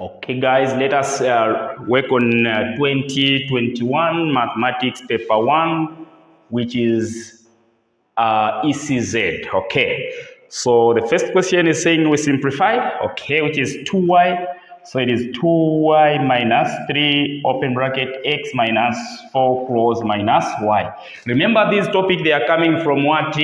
Okay, guys, let us work on 2021 Mathematics Paper 1, which is ECZ. Okay, so the first question is saying we simplify, okay, which is 2y. So it is 2y minus 3 open bracket x minus 4 close minus y. Remember this topic, they are coming from what?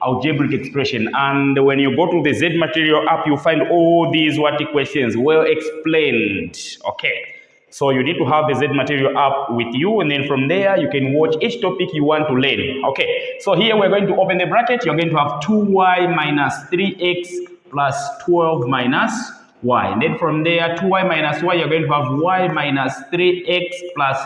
Algebraic expression. And when you go to the Z material app, you find all these what questions well explained. Okay. So you need to have the Z material app with you, and then from there you can watch each topic you want to learn. Okay, so here we're going to open the bracket. You're going to have 2y minus 3x plus 12 minus y. And then from there, 2y minus y, you're going to have y minus 3x plus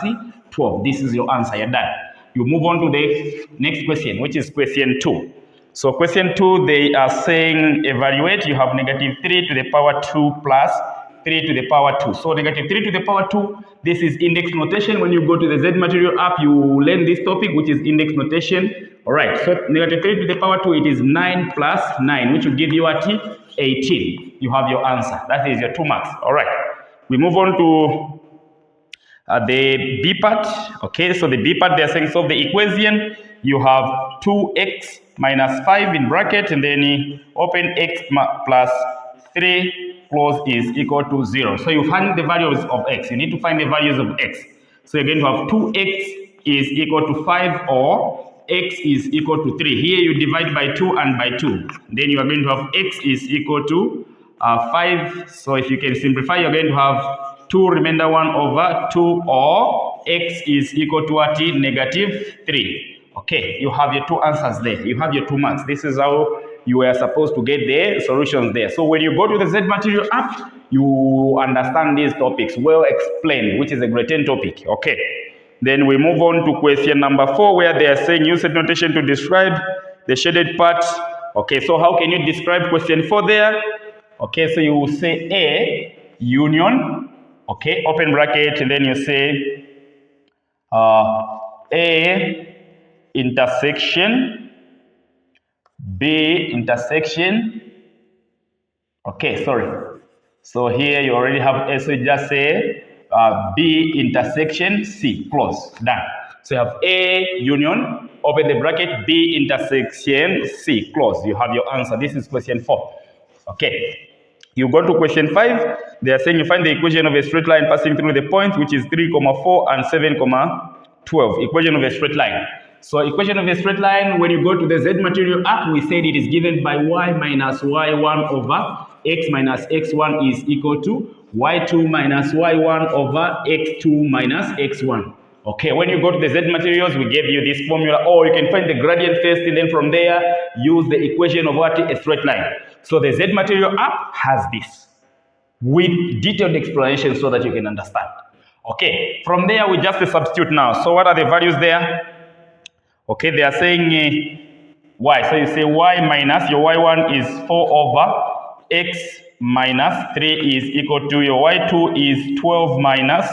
12. This is your answer. You're done. You move on to the next question, which is question 2. So question 2, they are saying evaluate. You have negative 3 to the power 2 plus 3 to the power 2. So negative 3 to the power 2, this is index notation. When you go to the Z material app, you learn this topic, which is index notation. All right, so negative 3 to the power 2, it is 9 plus 9, which will give you what? 18. You have your answer. That is your 2 marks. All right, we move on to the B part. Okay, so the B part, they are saying solve the equation. You have 2x minus 5 in bracket, and then open x plus 3 close is equal to 0. So you find the values of x. You need to find the values of x. So you're going to have 2x is equal to 5 or x is equal to 3. Here you divide by 2 and by 2. Then you are going to have x is equal to 5. So if you can simplify, you're going to have 2 remainder 1 over 2, or x is equal to what? Negative 3. Okay, you have your 2 answers there. You have your 2 marks. This is how you were supposed to get the solutions there. So when you go to the Z material app, you understand these topics well explained, which is a grade 10 topic. Okay. Then we move on to question number 4, where they are saying use set notation to describe the shaded part. Okay, so how can you describe question 4 there? Okay, so you will say A union, okay, open bracket, and then you say A intersection, B intersection. Okay, sorry. So here you already have A, so you just say B intersection C, close, done. So you have A union, open the bracket, B intersection C, close. You have your answer. This is question 4. Okay. You go to question 5. They are saying you find the equation of a straight line passing through the points, which is 3, 4 and 7, 12. Equation of a straight line. So equation of a straight line, when you go to the Z material app, we said it is given by y minus y1 over x minus x1 is equal to y2 minus y1 over x2 minus x1. Okay, when you go to the Z materials, we gave you this formula, or you can find the gradient first, and then from there, use the equation of what? A straight line. So the Z material app has this with detailed explanation so that you can understand. Okay, from there, we just substitute now. So what are the values there? Okay, they are saying y. So you say y minus your y1 is 4 over x minus 3 is equal to your y2 is 12 minus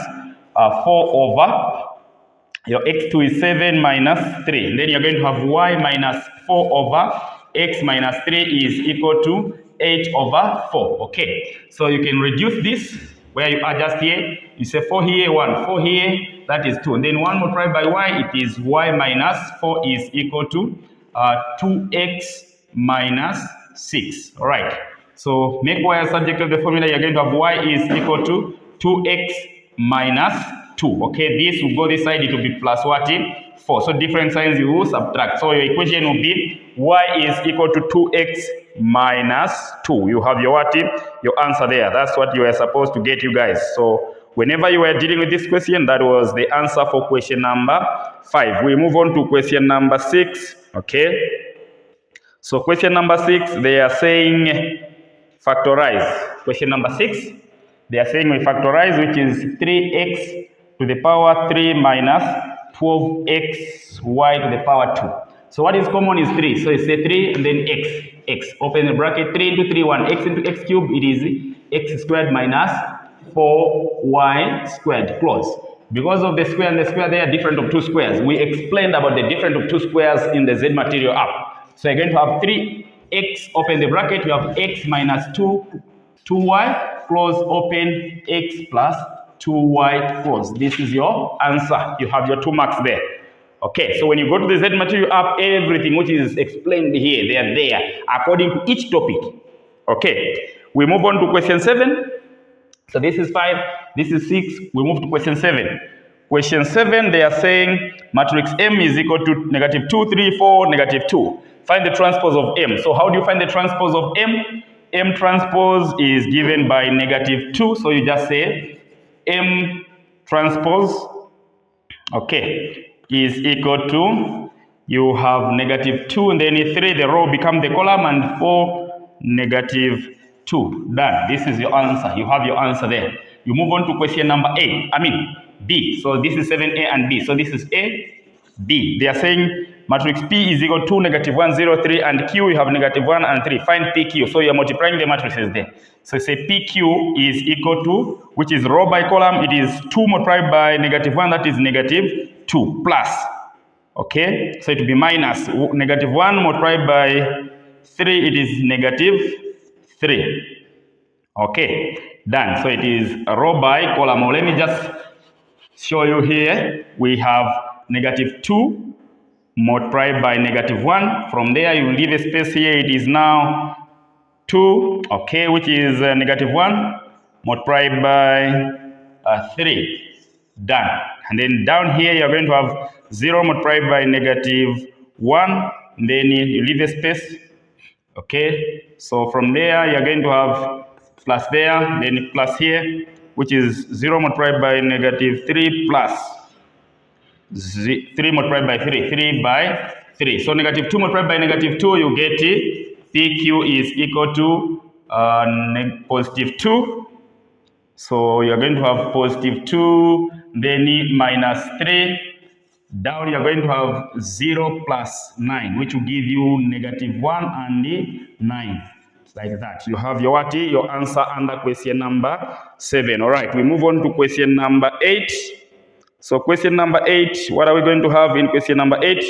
4 over your x2 is 7 minus 3. And then you're going to have y minus 4 over x minus 3 is equal to 8 over 4. Okay, so you can reduce this where you adjust here. You say 4 here, 1, 4 here, that is 2. And then 1 multiplied by y, it is y minus 4 is equal to 2x minus 6. All right. So make y a subject of the formula. You're going to have y is equal to 2x minus 2. Okay, this will go this side, it will be plus what? 4. So different signs you will subtract. So your equation will be y is equal to 2x minus 2. You have your what? Your answer there. That's what you were supposed to get, you guys. So whenever you were dealing with this question, that was the answer for question number 5. We move on to question number 6. Okay. So question number 6, they are saying factorize. Question number 6, they are saying we factorize, which is 3x to the power 3 minus 12xy to the power 2. So what is common is 3. So you say 3 and then x. Open the bracket, 3 into 3, 1. X into x cubed, it is x squared minus 4y squared, close. Because of the square and the square, they are different of 2 squares. We explained about the difference of 2 squares in the Z material app. So you're going to have 3x, open the bracket, you have x minus 2y close, open, x plus 2y close. This is your answer. You have your 2 marks there. Okay, so when you go to the Z material app, everything which is explained here, they are there according to each topic. Okay, we move on to question 7. So this is 5, this is 6, we move to question 7. Question 7, they are saying matrix M is equal to negative 2, 3, 4, negative 2. Find the transpose of M. So how do you find the transpose of M? M transpose is given by negative 2. So you just say M transpose, okay, is equal to, you have negative 2 and then 3, the row become the column, and 4, negative 2. Done. This is your answer. You have your answer there. You move on to question number B. So this is 7A and B. So this is A, B. They are saying matrix P is equal to negative 1, 0, 3, and Q, you have negative 1 and 3. Find PQ. So you are multiplying the matrices there. So say PQ is equal to, which is row by column, it is 2 multiplied by negative 1, that is negative 2, plus. Okay, so it will be minus negative 1 multiplied by 3, it is negative 3. Okay, done. So it is row by column. Let me just show you here. We have negative 2 multiplied by negative 1. From there, you leave a space here. It is now 2, okay, which is negative 1 multiplied by 3. Done. And then down here, you're going to have 0 multiplied by negative 1. And then you leave a space. Okay, so from there, you're going to have plus there, then plus here, which is 0 multiplied by negative 3 plus 3 multiplied by 3, 3 by 3. So negative 2 multiplied by negative 2, you get PQ is equal to positive 2. So you're going to have positive 2, then minus 3. Down you're going to have 0 plus 9, which will give you negative 1 and 9. Like that. You have your what? Your answer under question number 7. All right, we move on to question number 8. So question number 8, what are we going to have in question number 8?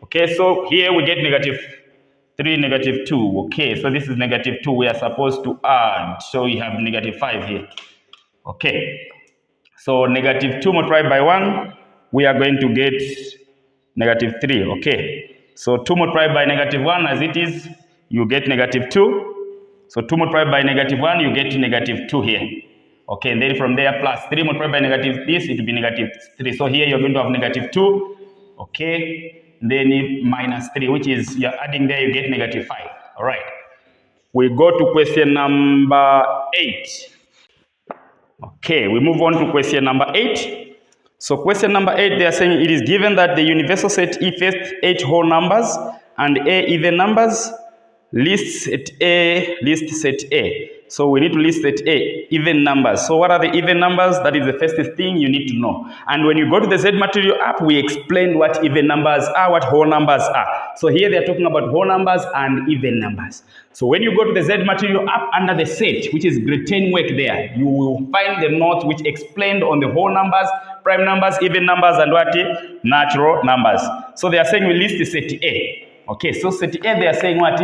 Okay, so here we get negative 3, negative 2. Okay, so this is negative 2. We are supposed to add. So we have negative 5 here. Okay, so negative 2 multiplied by 1, we are going to get negative 3. Okay, so 2 multiplied by negative 1, as it is, you get negative 2. So 2 multiplied by negative 1, you get negative 2 here. Okay, and then from there plus 3 multiplied by negative this, it will be negative 3. So here you're going to have negative 2. Okay, then minus 3, which is, you're adding there, you get negative 5. All right. We go to question number 8. Okay, we move on to question number 8. So question number 8, they are saying it is given that the universal set E first 8 whole numbers and A even numbers. List set A, list set A. So we need to list set A, even numbers. So what are the even numbers? That is the first thing you need to know. And when you go to the Z material app, we explain what even numbers are, what whole numbers are. So here they are talking about whole numbers and even numbers. So when you go to the Z material app under the set, which is grade 10 work there, you will find the notes which explained on the whole numbers, prime numbers, even numbers, and what? Natural numbers. So they are saying we list the set A. Okay, so set A, they are saying what?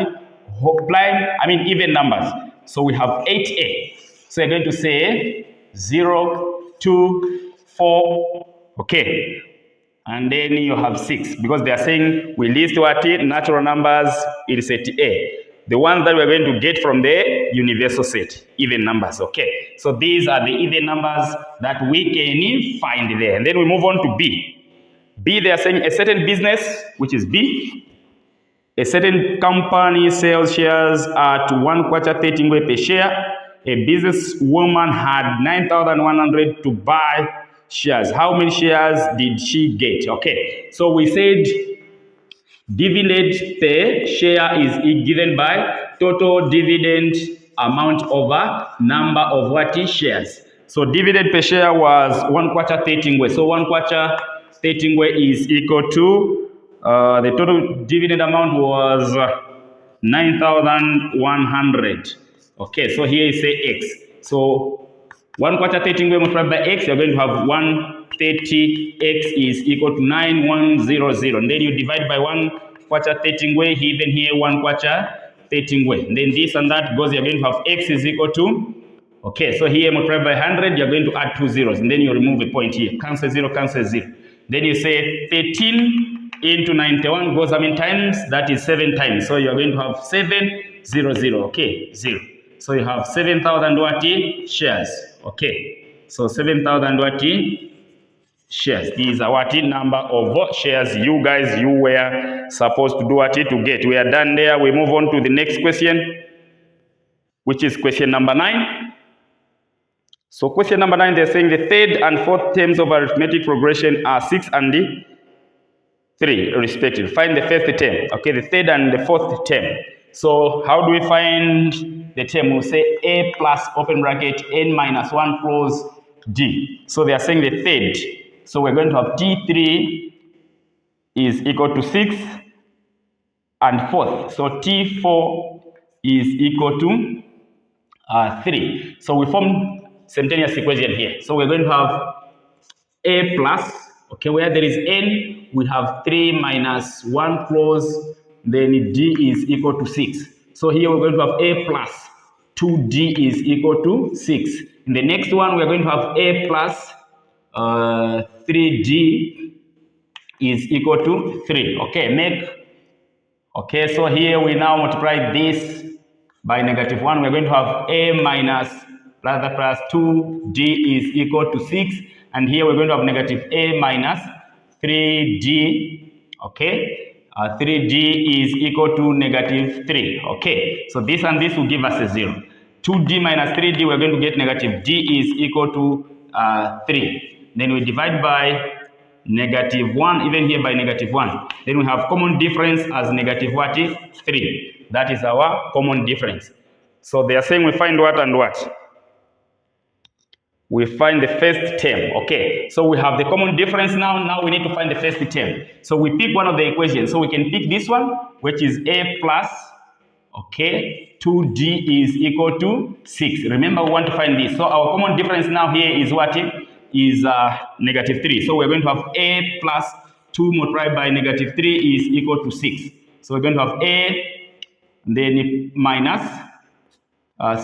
Even numbers. So we have 8A. So you're going to say 0, 2, 4, okay. And then you have 6, because they are saying we list what? Natural numbers in set A. The ones that we're going to get from the universal set, even numbers, okay. So these are the even numbers that we can find there. And then we move on to B. B, they are saying a certain business, which is B. A certain company sells shares at 1/4 13 per share. A businesswoman had 9,100 to buy shares. How many shares did she get? Okay, so we said dividend per share is given by total dividend amount over number of what shares. So dividend per share was 1/4 13. So 1/4 13 is equal to the total dividend amount was 9,100. Okay, so here you say X. So 1/4 13 multiplied by X, you're going to have 130. X is equal to 9100. And then you divide by 1/4 13 even here 1/4 13. And then this and that goes, you're going to have X is equal to, Okay, so here multiply by 100, you're going to add 2 zeros, and then you remove a point here. Cancel 0, cancel 0. Then you say 13 into 91 goes how many times? That is 7 times. So you're going to have 7, 0, 0. Okay, 0. So you have 7,000 what shares. Okay, so 7,000 what shares. These are what number of shares you were supposed to do what to get. We are done there. We move on to the next question, which is question number 9. So question number 9, they're saying the third and fourth terms of arithmetic progression are 6 and 3 respectively. Find the first term. Okay, the third and the fourth term. So how do we find the term? We'll say a plus open bracket n minus 1 close d. So they are saying the third. So we're going to have t3 is equal to 6 and fourth. So t4 is equal to 3. So we form simultaneous equation here. So we're going to have a plus, okay, where there is n, we have 3 minus 1 close, then d is equal to 6. So here we're going to have a plus 2d is equal to 6. In the next one, we're going to have a plus 3d is equal to 3. Okay, so here we now multiply this by -1. We're going to have a minus plus 2d is equal to 6. And here we're going to have -a minus 3d. Okay, 3d is equal to -3. Okay, so this and this will give us a 0. 2d minus 3d, we're going to get -d is equal to 3. Then we divide by -1, even here by -1. Then we have common difference as -3. That is our common difference. So they are saying we find what and what? We find the first term. Okay, so we have the common difference now. Now we need to find the first term. So we pick one of the equations. So we can pick this one, which is a plus, okay, 2d is equal to 6. Remember, we want to find this. So our common difference now here is what? Is -3. So we're going to have a plus 2 multiplied by -3 is equal to 6. So we're going to have a, then minus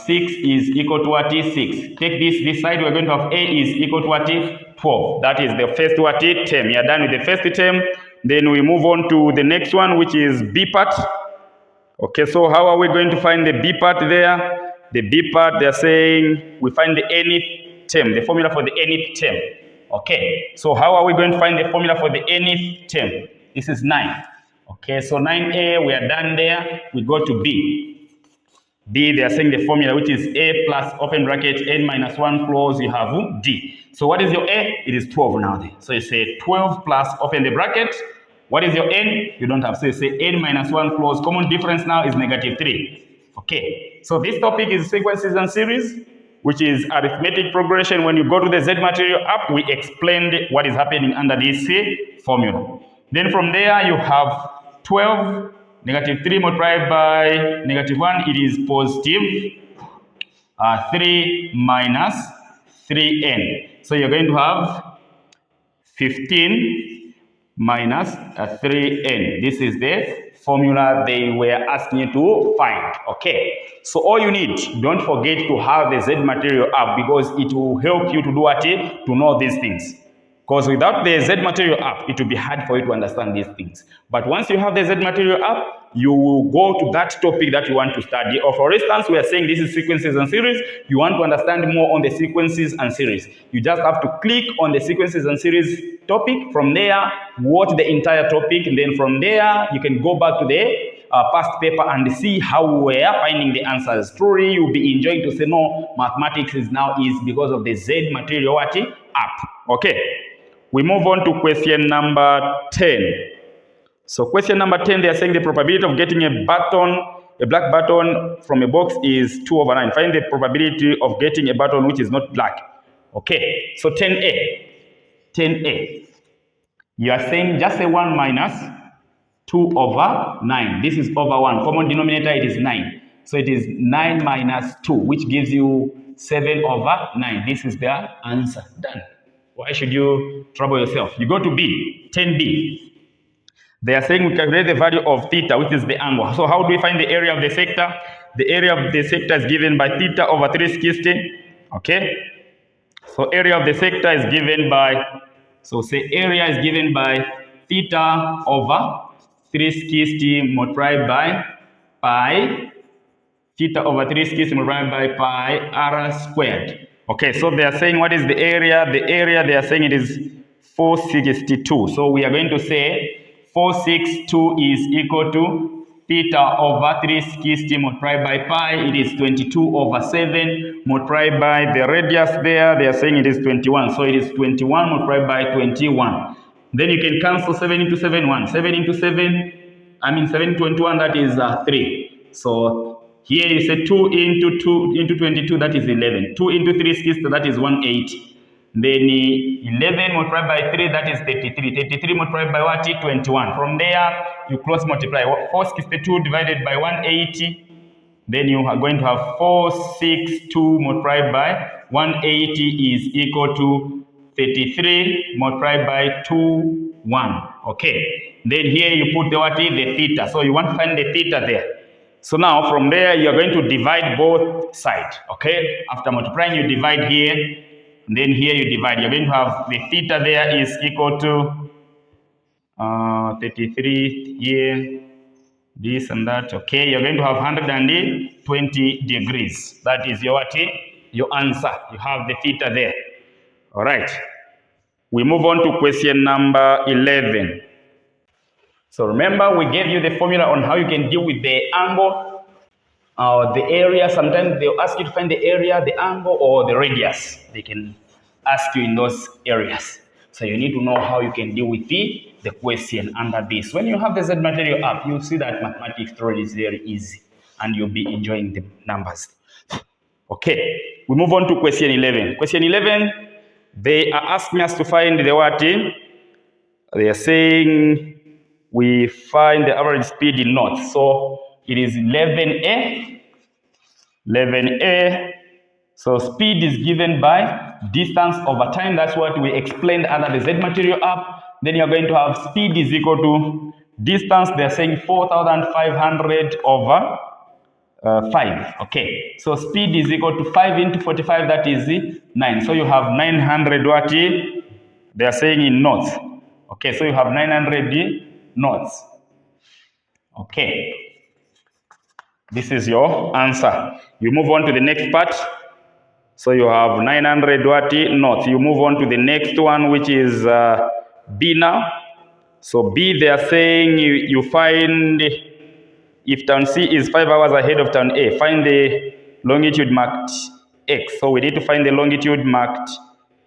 6 is equal to what is 6. Take this side, we're going to have a is equal to what is 12. That is the first what is term. We are done with the first term. Then we move on to the next one, which is b part. Okay, so how are we going to find the b part there? The b part, they're saying we find the nth term, the formula for the nth term. Okay, so how are we going to find the formula for the nth term? This is 9. Okay, so 9a, we are done there. We go to b. B, they are saying the formula, which is a plus open bracket n minus 1 close, you have d. So what is your a? It is 12 now there. So you say 12 plus open the bracket. What is your n? You don't have. So you say n minus 1 close. Common difference now is -3. Okay, so this topic is sequences and series, which is arithmetic progression. When you go to the Z Material app, we explained what is happening under this formula. Then from there, you have 12, -3 multiplied by -1, it is positive 3 minus 3n. So you're going to have 15 minus 3n. This is the formula they were asking you to find. Okay, so all you need, don't forget to have the Z Material app, because it will help you to do what? To know these things. Because without the Z Material app, it will be hard for you to understand these things. But once you have the Z Material app, you will go to that topic that you want to study. Or for instance, we are saying this is sequences and series. You want to understand more on the sequences and series. You just have to click on the sequences and series topic. From there, watch the entire topic. And then from there, you can go back to the past paper and see how we are finding the answers. Truly, you'll be enjoying to say, no, mathematics is now easy because of the Z Material app. Okay. We move on to question number 10. So question number 10, they are saying the probability of getting a black button from a box is 2/9. Find the probability of getting a button which is not black. Okay, so 10a. You are saying just say 1 minus 2/9. This is over 1. Common denominator, it is 9. So it is 9 minus 2, which gives you 7/9. This is the answer. Done. Why should you trouble yourself? You go to B, 10b. They are saying we calculate the value of theta, which is the angle. So how do we find the area of the sector? The area of the sector is given by theta over 360. Okay. So area of the sector is given by, so say area is given by theta over 360 multiplied by pi, theta over 360 multiplied by pi r squared. Okay, so they are saying what is the area? The area they are saying it is 462. So we are going to say 462 is equal to theta over 360 multiplied by pi, it is 22 over 7 multiplied by the radius there, they are saying it is 21. So it is 21 multiplied by 21. Then you can cancel 7 into 7, 1. 7 into 7, 7 into 21, that is 3. So here you say 2 into 2 into 22, that is 11. 2 into 360, that is 180. Then 11 multiplied by 3, that is 33. 33 multiplied by what? 21. From there, you cross multiply. 462 divided by 180. Then you are going to have 462 multiplied by 180 is equal to 33 multiplied by 2, 1. Okay. Then here you put the what? The theta. So you want to find the theta there. So now from there, you are going to divide both sides. Okay. After multiplying, you divide here. And then here you divide. You're going to have the theta there is equal to 33 here, this and that. Okay, you're going to have 120 degrees. That is your what? Your answer. You have the theta there. All right. We move on to question number 11. So remember, we gave you the formula on how you can deal with the angle. The area, sometimes they'll ask you to find the area, the angle, or the radius. They can ask you in those areas. So you need to know how you can deal with the question under this. When you have the Z material up, you'll see that mathematics theory is very easy and you'll be enjoying the numbers. Okay, we move on to question 11. Question 11, they are asking us to find the what? They are saying we find the average speed in knots. So it is 11a. 11a. So speed is given by distance over time. That's what we explained under the Z material up. Then you're going to have speed is equal to distance. They're saying 4,500 over 5. Okay. So speed is equal to 5 into 45. That is 9. So you have 900 what? They are saying in knots. Okay. So you have 900 knots. Okay. This is your answer. You move on to the next part. So you have 900 what? Knots. You move on to the next one, which is B now. So B, they are saying you find, if town C is 5 hours ahead of town A, find the longitude marked X. So we need to find the longitude marked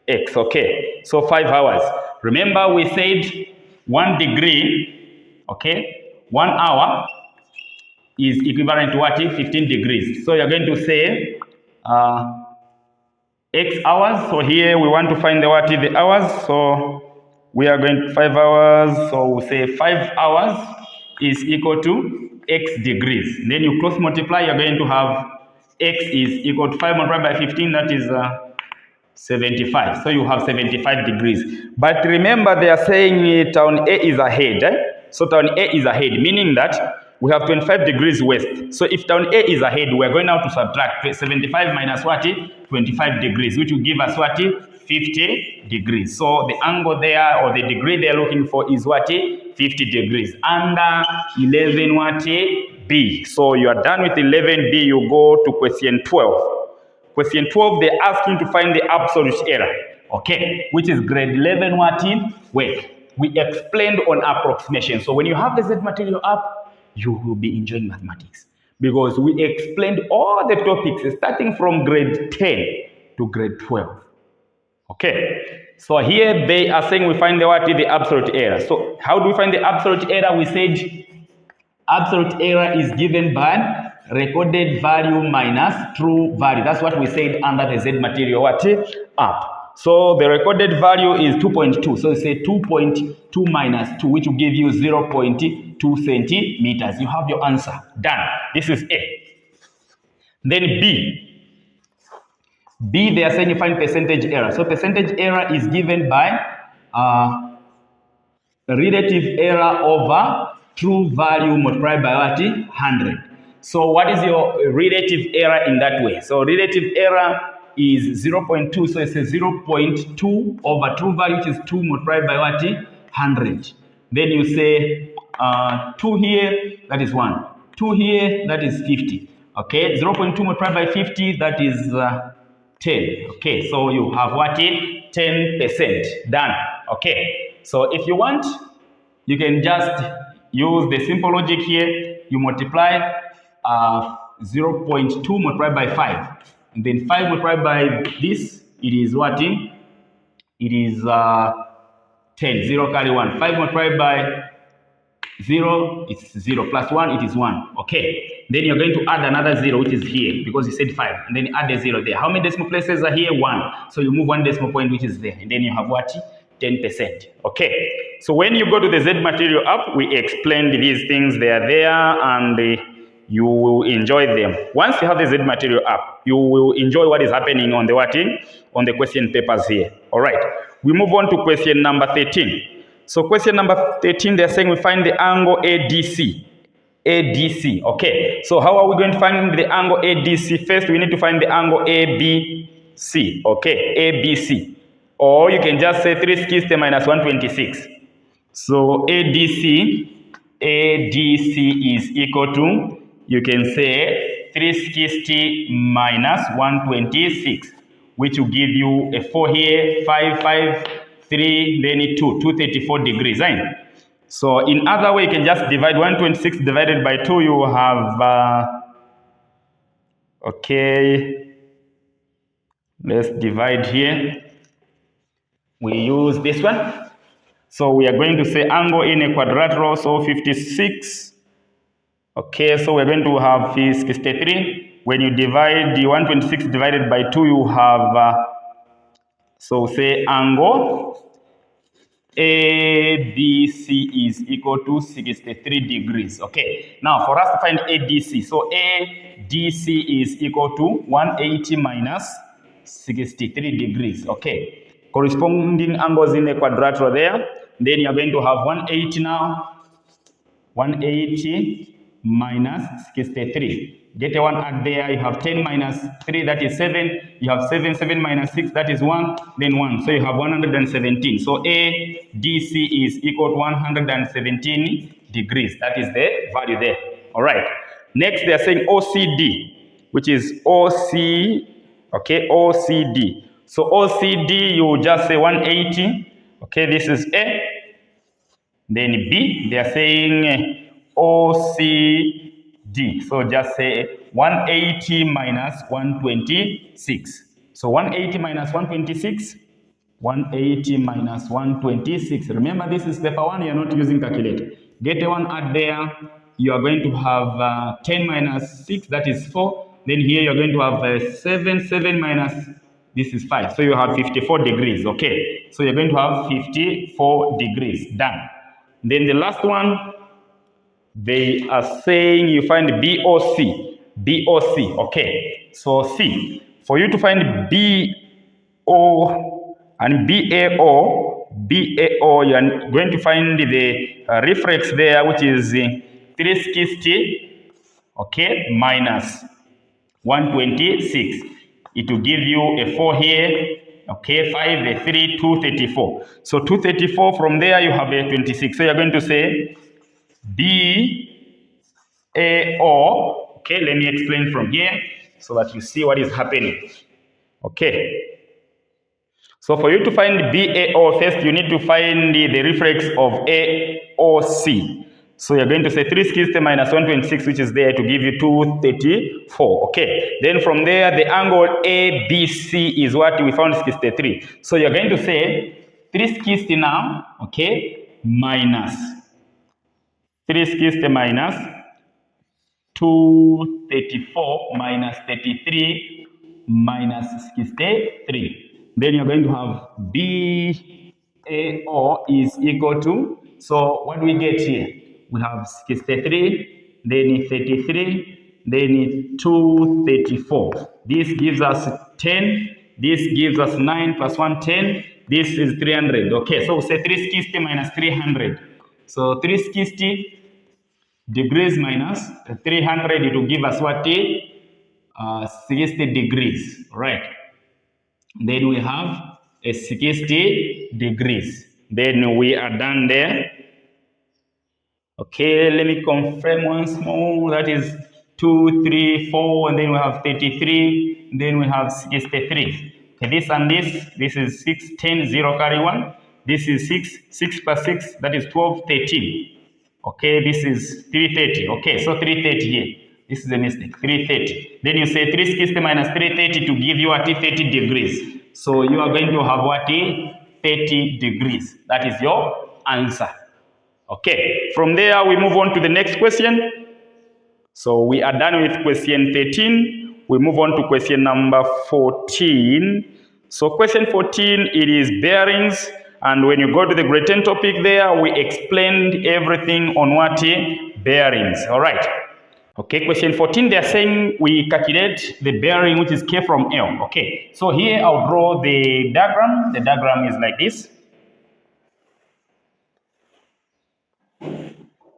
X. Okay. So 5 hours. Remember we said 1 degree, okay, 1 hour is equivalent to what? 15 degrees. So you're going to say X hours. So here we want to find the what? The hours. So we are going to 5 hours. So we'll say 5 hours is equal to X degrees. Then you cross multiply. You're going to have X is equal to 5 multiplied by 15. That is 75. So you have 75 degrees. But remember, they are saying town A is ahead. So town A is ahead, meaning that we have 25 degrees west. So if town A is ahead, we're going now to subtract 75 minus what? 25 degrees, which will give us what? 50 degrees. So the angle there, or the degree they're looking for, is what? 50 degrees. Under 11 what? B. So you are done with 11B, you go to question 12. Question 12, they're asking to find the absolute error. Okay, which is grade 11 what? Work. We explained on approximation. So when you have the Z material up, you will be enjoying mathematics, because we explained all the topics starting from grade 10 to grade 12. Okay, so here they are saying we find the what? The absolute error. So how do we find the absolute error? We said absolute error is given by recorded value minus true value. That's what we said under the Z material what? Up. So the recorded value is 2.2. So say 2.2 minus 2, which will give you 0.2 centimeters. You have your answer. Done. This is A. Then B. B, they are saying you find percentage error. So percentage error is given by relative error over true value multiplied by what? 100. So what is your relative error in that way? So relative error is 0.2, so it's a 0.2 over true value, which is 2 multiplied by what? 100. Then you say 2 here, that is 1. 2 here, that is 50. Okay, 0.2 multiplied by 50, that is 10. Okay, so you have what? 10%. Done. Okay, so if you want, you can just use the simple logic here. You multiply 0.2 multiplied by 5. And then 5 multiplied by this, it is what? It is 10. 0 carry 1. 5 multiplied by 0, it's 0. Plus 1, it is 1. Okay. Then you're going to add another 0, which is here, because you said 5. And then you add a 0 there. How many decimal places are here? 1. So you move 1 decimal point, which is there. And then you have what? 10%. Okay. So when you go to the Z Material app, we explained these things. They are there, and you will enjoy them. Once you have the Z Material app, you will enjoy what is happening on the on the question papers here. All right. We move on to question number 13. So question number 13, they're saying we find the angle ADC. ADC, okay. So how are we going to find the angle ADC? First, we need to find the angle ABC, okay, ABC. Or you can just say 360 minus 126. So ADC is equal to, you can say 360 minus 126, which will give you a 4 here, 5, 3, then 234 degrees, right? So in other way, you can just divide 126 divided by 2, you have, okay, let's divide here. We use this one. So we are going to say angle in a quadrilateral, so 56. Okay, so we're going to have 63. When you divide the 126 divided by 2, you have, so say angle ABC is equal to 63 degrees. Okay, now for us to find ADC, so ADC is equal to 180 minus 63 degrees. Okay, corresponding angles in a quadrilateral there. Then you're going to have 180 now. 180 minus 63. Get a 1 add there. You have 10 minus 3, that is 7. You have 7 minus 6, that is 1. Then 1. So you have 117. So ADC is equal to 117 degrees. That is the value there. All right. Next, they are saying OCD, which is OC. Okay, OCD. So OCD, you just say 180. Okay, this is A. Then B, they are saying OCD. So just say 180 minus 126. So 180 minus 126. 180 minus 126. Remember, this is paper 1. You are not using calculator. Get a 1 add there. You are going to have 10 minus 6. That is 4. Then here you are going to have 7. 7 minus, this is 5. So you have 54 degrees. Okay. So you're going to have 54 degrees. Done. Then the last one, they are saying you find BOC. BOC, okay. So C, for you to find BO and BAO, you are going to find the reference there, which is 360, okay, minus 126. It will give you a 4 here. Okay, 5, a 3, 234. So 234, from there you have a 26. So you're going to say BAO. Okay, let me explain from here so that you see what is happening. Okay. So for you to find BAO, first you need to find the reflex of AOC. So you're going to say 360 minus 126, which is there, to give you 234. Okay. Then from there, the angle ABC is what we found, 63. So you're going to say 360 now, okay, minus 360 minus 234 minus 33 minus 63. Then you're going to have BAO is equal to, so what do we get here? We have 63, then 33, then 234. This gives us 10, this gives us 9 plus 1, 10. This is 300. Okay, so we say 360 minus 300. So 360 degrees minus 300, it will give us what? 60 degrees, right? Then we have a 60 degrees. Then we are done there. Okay, let me confirm once more. That is 2, 3, 4, and then we have 33. Then we have 63. Okay, this and this is 6, 10, 0 carry 1. This is 6, 6 plus 6, that is 12, 13. Okay, this is 330. Okay, so 330 here. This is a mistake. 330. Then you say 360 minus 330 to give you what? 30 degrees. So you are going to have what? 30 degrees. That is your answer. Okay, from there we move on to the next question. So we are done with question 13. We move on to question number 14. So question 14, it is bearings. And when you go to the grade 10 topic there, we explained everything on what? Bearings. All right. Okay, question 14, they are saying we calculate the bearing which is K from L. Okay, so here I'll draw the diagram. The diagram is like this.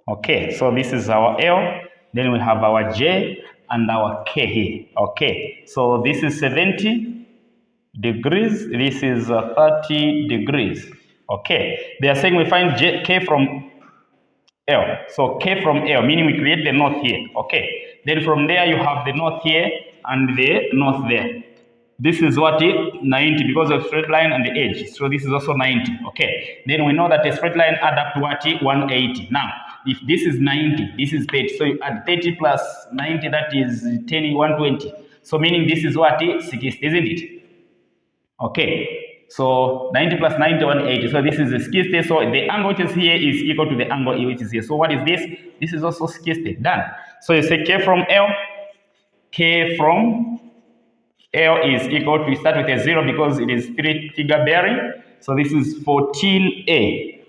Okay, so this is our L, then we have our J and our K here. Okay, so this is 70 degrees, this is 30 degrees. Okay, they are saying we find K from L. So K from L, meaning we create the north here. Okay, then from there you have the north here and the north there. This is what is 90 because of straight line and the edge. So this is also 90. Okay. Then we know that a straight line add up to what? 180. Now, if this is 90, this is 30. So you add 30 plus 90, that is 10, 120. So meaning this is what? 60, isn't it? Okay. So 90 plus 90, 180. So this is 60. So the angle which is here is equal to the angle which is here. So what is this? This is also 60. Done. So you say K from L, K from L is equal to, we start with a 0 because it is 3-figure bearing. So this is 14A.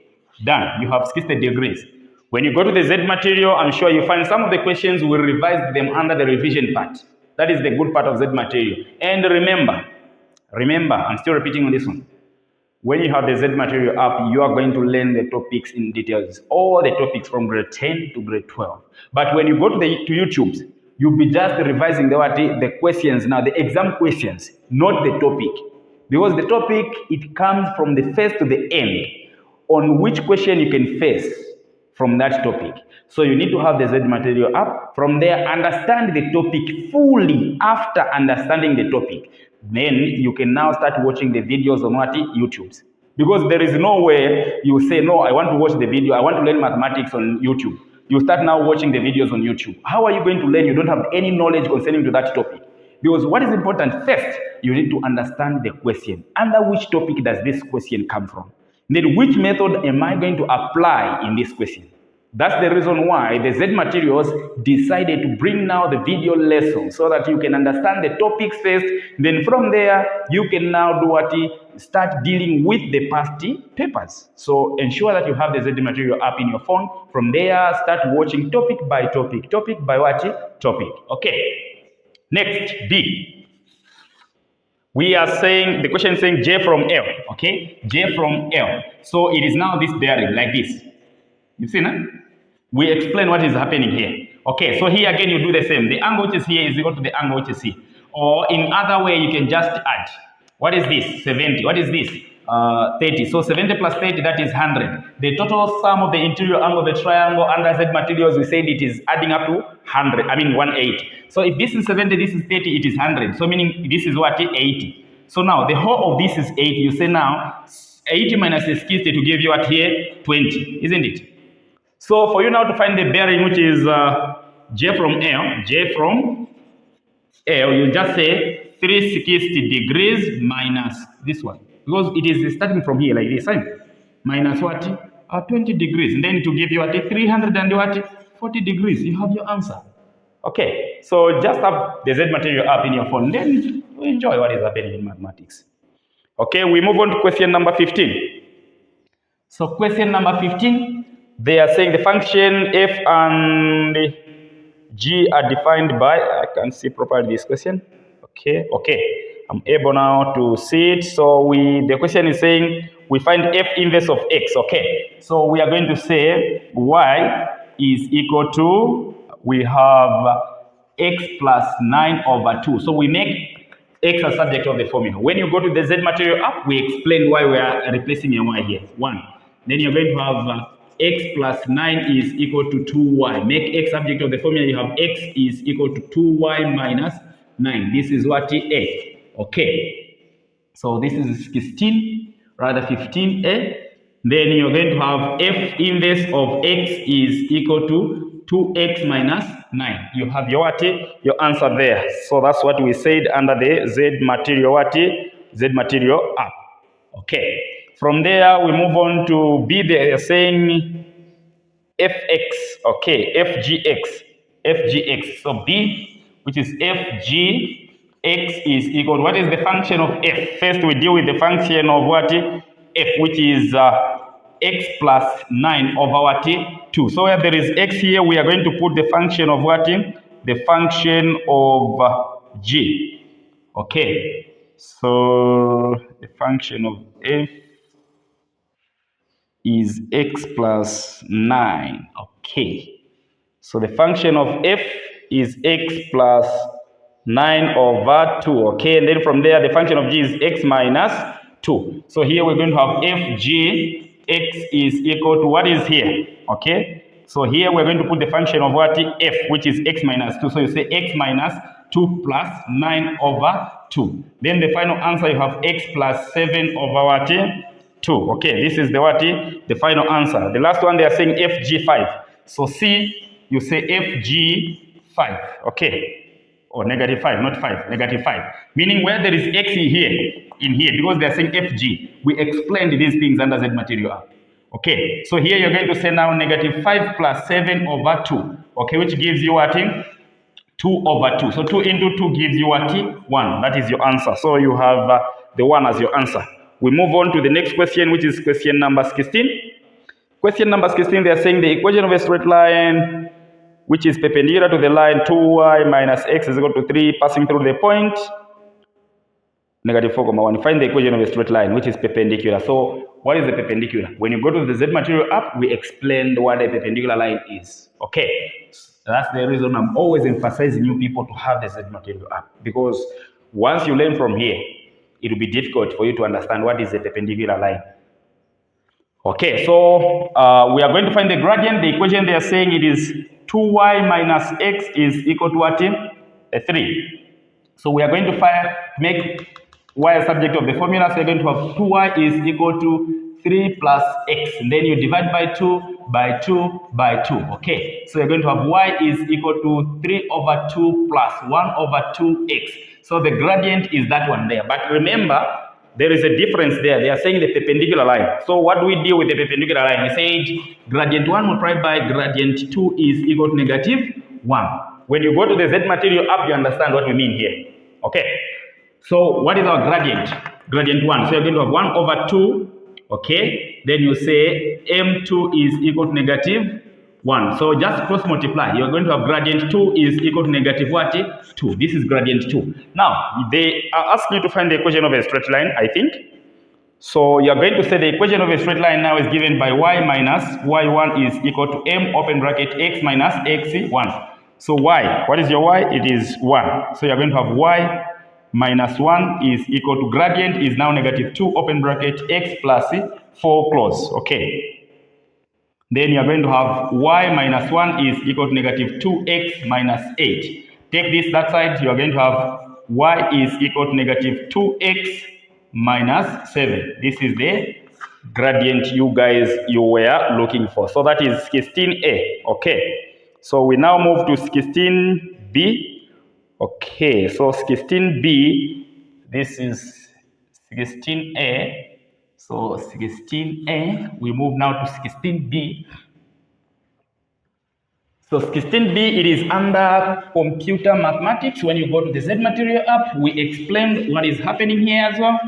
Done. You have 60 degrees. When you go to the Z material, I'm sure you find some of the questions, will revise them under the revision part. That is the good part of Z material. And remember, I'm still repeating on this one. When you have the Z material up, you are going to learn the topics in details, all the topics from grade 10 to grade 12. But when you go to YouTube, you'll be just revising the questions now, the exam questions, not the topic. Because the topic, it comes from the first to the end, on which question you can face from that topic. So you need to have the Z material up. From there, understand the topic fully. After understanding the topic, then you can now start watching the videos on what? YouTube. Because there is no way you say, no, I want to watch the video, I want to learn mathematics on YouTube. You start now watching the videos on YouTube. How are you going to learn? You don't have any knowledge concerning to that topic. Because what is important first, you need to understand the question. Under which topic does this question come from? Then which method am I going to apply in this question? That's the reason why the Z materials decided to bring now the video lesson so that you can understand the topics first. Then from there, you can now do what? Start dealing with the past papers. So ensure that you have the Z material up in your phone. From there, start watching topic by topic. Topic by what? Topic. Okay. Next, B. We are saying, the question is saying J from L. Okay. J from L. So it is now this bearing like this. You see now? We explain what is happening here. Okay, so here again you do the same. The angle which is here is equal to the angle which is here. Or in other way, you can just add. What is this? 70. What is this? 30. So 70 plus 30, that is 100. The total sum of the interior angle of the triangle under Z materials, we said it is adding up to 100. I mean 180. So if this is 70, this is 30, it is 100. So meaning this is what? 80. So now the whole of this is 80. You say now 80 minus 60 to give you what here? 20. Isn't it? So for you now to find the bearing which is J from L, you just say 360 degrees minus this one. Because it is starting from here like this, right? Minus what? 20 degrees. And then to give you what? 340 degrees. You have your answer. Okay, so just have the Z material up in your phone. Then you enjoy what is happening in mathematics. Okay, we move on to question number 15. So question number 15. They are saying the function f and g are defined by, I can see properly this question. Okay, I'm able now to see it. So the question is saying we find f inverse of x. Okay, so we are going to say y is equal to, we have x plus 9 over 2. So we make X as subject of the formula. When you go to the Z material app, we explain why we are replacing a y here. 1. Then you're going to have x plus 9 is equal to 2y. Make x subject of the formula. You have x is equal to 2y minus 9. This is what A. Okay. So this is 16, rather 15a. Then you're going to have f inverse of x is equal to 2x minus 9. You have your answer there. So that's what we said under the Z material Z material app. Okay. From there we move on to B. They are saying fx. Okay, fgx. So B, which is fg x is equal to, what is the function of f? First we deal with the function of what? F, which is x plus 9 over what? 2. So where there is x here, we are going to put the function of what? The function of g. Okay, so the function of f is x plus 9. Okay. So the function of f is x plus 9 over 2, okay? And then from there, the function of g is x minus 2. So here we're going to have f g x is equal to what is here, okay? So here we're going to put the function of what? F, which is x minus 2. So you say x minus 2 plus 9 over 2. Then the final answer, you have x plus 7 over what? 2. Okay, this is the what? The final answer. The last one, they are saying fg5. So C, you say fg5, okay, or negative 5, not 5, negative 5. Meaning where there is x in here, because they are saying fg, we explained these things under Z material app. Okay, so here you're going to say now negative 5 plus 7 over 2, okay, which gives you what? 2 over 2. So 2 into 2 gives you what? 1. That is your answer. So you have the 1 as your answer. We move on to the next question, which is question number 16. Question number 16, they are saying the equation of a straight line which is perpendicular to the line 2y minus x is equal to 3 passing through the point negative 4,1. Find the equation of a straight line which is perpendicular. So what is the perpendicular? When you go to the Z material app, we explained what a perpendicular line is. Okay, that's the reason I'm always emphasizing you people to have the Z material app, because once you learn from here, it will be difficult for you to understand what is a perpendicular line. Okay, so we are going to find the gradient. The equation they are saying it is 2y minus x is equal to what? 3. So we are going to make y a subject of the formula. So you're going to have 2y is equal to 3 plus x. And then you divide by 2 by 2 by 2. Okay, so you're going to have y is equal to 3 over 2 plus 1 over 2x. So the gradient is that one there. But remember, there is a difference there. They are saying the perpendicular line. So what do we deal with the perpendicular line? We said gradient 1 multiplied by gradient 2 is equal to negative 1. When you go to the Z material app, you understand what we mean here. Okay. So what is our gradient? Gradient 1. So you're going to have 1 over 2. Okay. Then you say m2 is equal to negative 1. So just cross multiply. You're going to have gradient 2 is equal to negative what? 2. This is gradient 2. Now, they are asking you to find the equation of a straight line, I think. So you're going to say the equation of a straight line now is given by y minus y1 is equal to m open bracket x minus x1. So y, what is your y? It is 1. So you're going to have y minus 1 is equal to gradient is now negative 2 open bracket x plus 4 close. Okay. Then you are going to have y minus 1 is equal to negative 2x minus 8. Take this that side, you are going to have y is equal to negative 2x minus 7. This is the gradient you were looking for. So that is 16a. Okay. So we now move to 16b. Okay. So 16b, this is 16a. So 16a, we move now to 16b. So 16b, it is under computer mathematics. When you go to the Z material app, we explained what is happening here as well.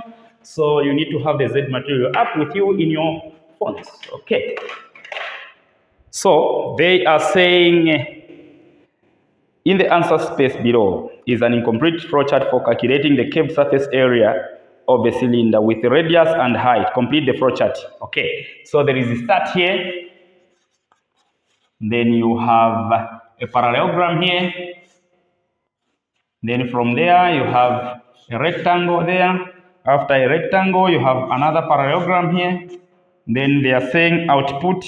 So you need to have the Z material app with you in your phones. Okay. So they are saying in the answer space below is an incomplete flowchart for calculating the curved surface area of a cylinder with radius and height. Complete the flowchart. Okay, so there is a start here. Then you have a parallelogram here. Then from there you have a rectangle there. After a rectangle, you have another parallelogram here. Then they are saying output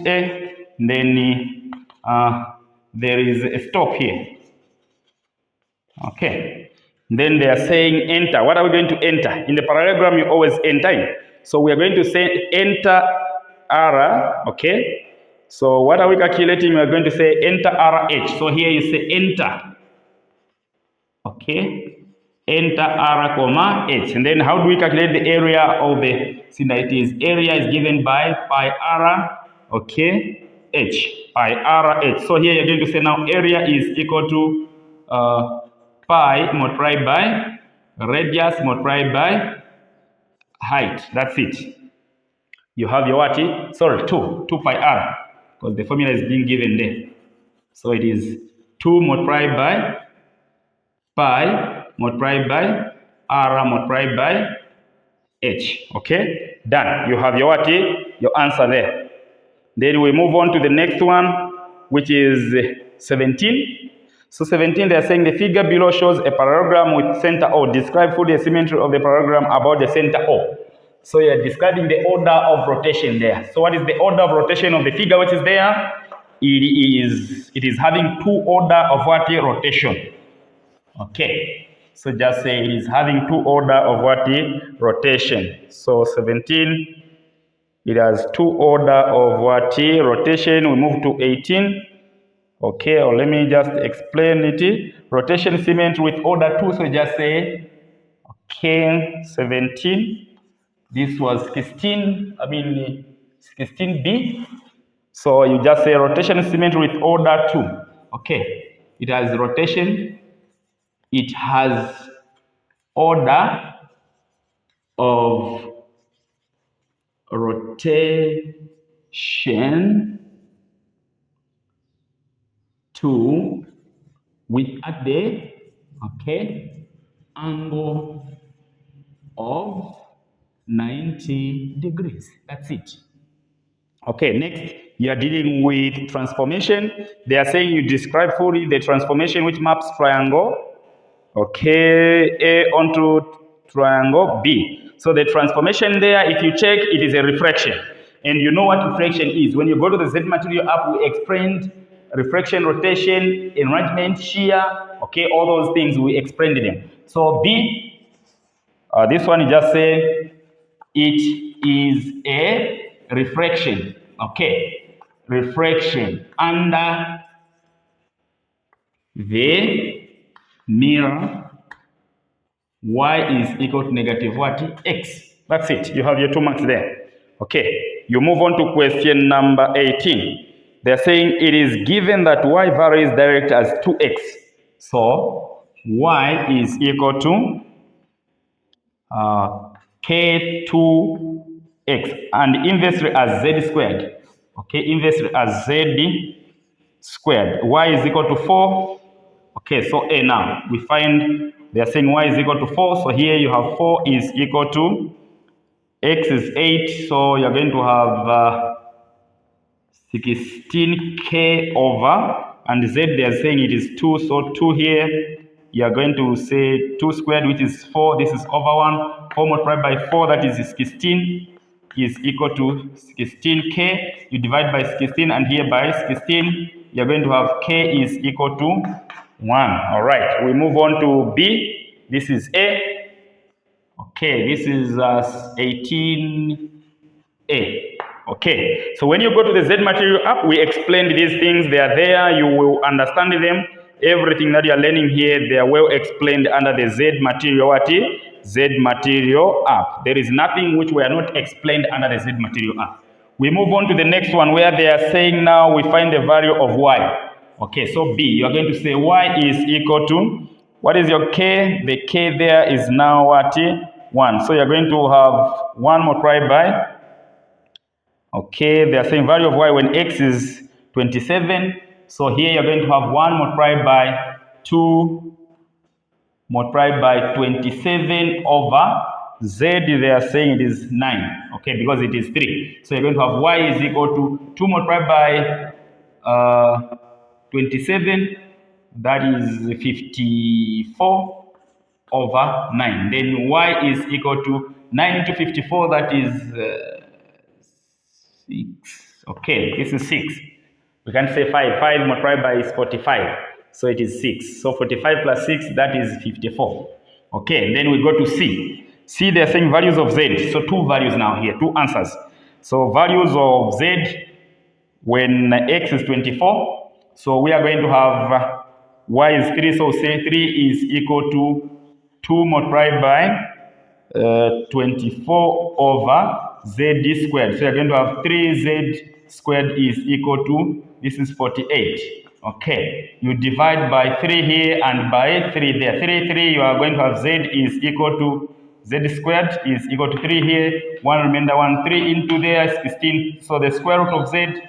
A. Then there is a stop here. Okay. Then they are saying enter. What are we going to enter? In the parallelogram, you always enter in. So we are going to say enter R. Okay. So what are we calculating? We are going to say enter RH. So here you say enter. Okay. Enter R comma H. And then how do we calculate the area of the syndacty's area is given by pi R. Okay. H. Pi R H. So here you're going to say now area is equal to pi multiplied by radius multiplied by height. That's it. You have your what? Sorry, 2 pi r, because the formula is being given there. So it is 2 multiplied by pi multiplied by r multiplied by h. Okay, done. You have your what? Your answer there. Then we move on to the next one, which is 17. So 17, they are saying the figure below shows a parallelogram with center O. Describe fully the symmetry of the parallelogram about the center O. So you are describing the order of rotation there. So what is the order of rotation of the figure which is there? It is having 2 order of what? Rotation. Okay. So just say it is having 2 order of what? Rotation. So 17, it has 2 order of what? Rotation. We move to 18. Okay, or let me just explain it. Rotation symmetry with order 2. So just say, okay, 17. This was 16B. So you just say rotation symmetry with order 2. Okay, it has rotation. It has order of rotation 2 with at the angle of 90 degrees. That's it. Okay, next you are dealing with transformation. They are saying you describe fully the transformation which maps triangle, okay, A onto triangle B. So the transformation there, if you check, it is a refraction. And you know what refraction is. When you go to the Z material app, we explained refraction, rotation, enlargement, shear, okay, all those things we explained them. So B, this one you just say it is a refraction, okay, refraction under the mirror. Y is equal to negative what? X. That's it. You have your 2 marks there. Okay. You move on to question number 18. They're saying it is given that y varies direct as 2x. So y is equal to k2x and inversely as z squared. Okay, inversely as z squared. Y is equal to 4. Okay, so A now. We find they are saying y is equal to 4. So here you have 4 is equal to x is 8. So you're going to have 16k over, and z they are saying it is 2. So 2 here, you are going to say 2 squared, which is 4. This is over 1. 4 multiplied by 4, that is 16, is equal to 16k. You divide by 16, and here by 16, you're going to have k is equal to 1. All right, we move on to B. This is A. Okay, this is 18A. Okay, so when you go to the Z material app, we explained these things. They are there. You will understand them. Everything that you are learning here, they are well explained under the Z material Z material app. There is nothing which we are not explained under the Z material app. We move on to the next one where they are saying now we find the value of y. Okay, so B, you are going to say y is equal to, what is your k? The k there is now what? 1. So you are going to have 1 multiplied by, okay, they are saying value of y when x is 27. So here you're going to have 1 multiplied by 2 multiplied by 27 over z, they are saying it is 9, okay, because it is 3. So you're going to have y is equal to 2 multiplied by 27 that is 54 over 9. Then y is equal to 9 into 54, that is 6. Okay, this is 6. We can say 5. 5 multiplied by is 45. So it is 6. So 45 plus 6, that is 54. Okay, then we go to C. C, they're saying values of Z. So 2 values now here, 2 answers. So values of Z when x is 24. So we are going to have y is 3. So say 3 is equal to 2 multiplied by 24 over z squared. So you're going to have 3z squared is equal to, this is 48. Okay, you divide by 3 here and by 3 there. 3, you are going to have z is equal to, z squared is equal to 3 here. 1 remainder 1, 3 into there, 16. So the square root of z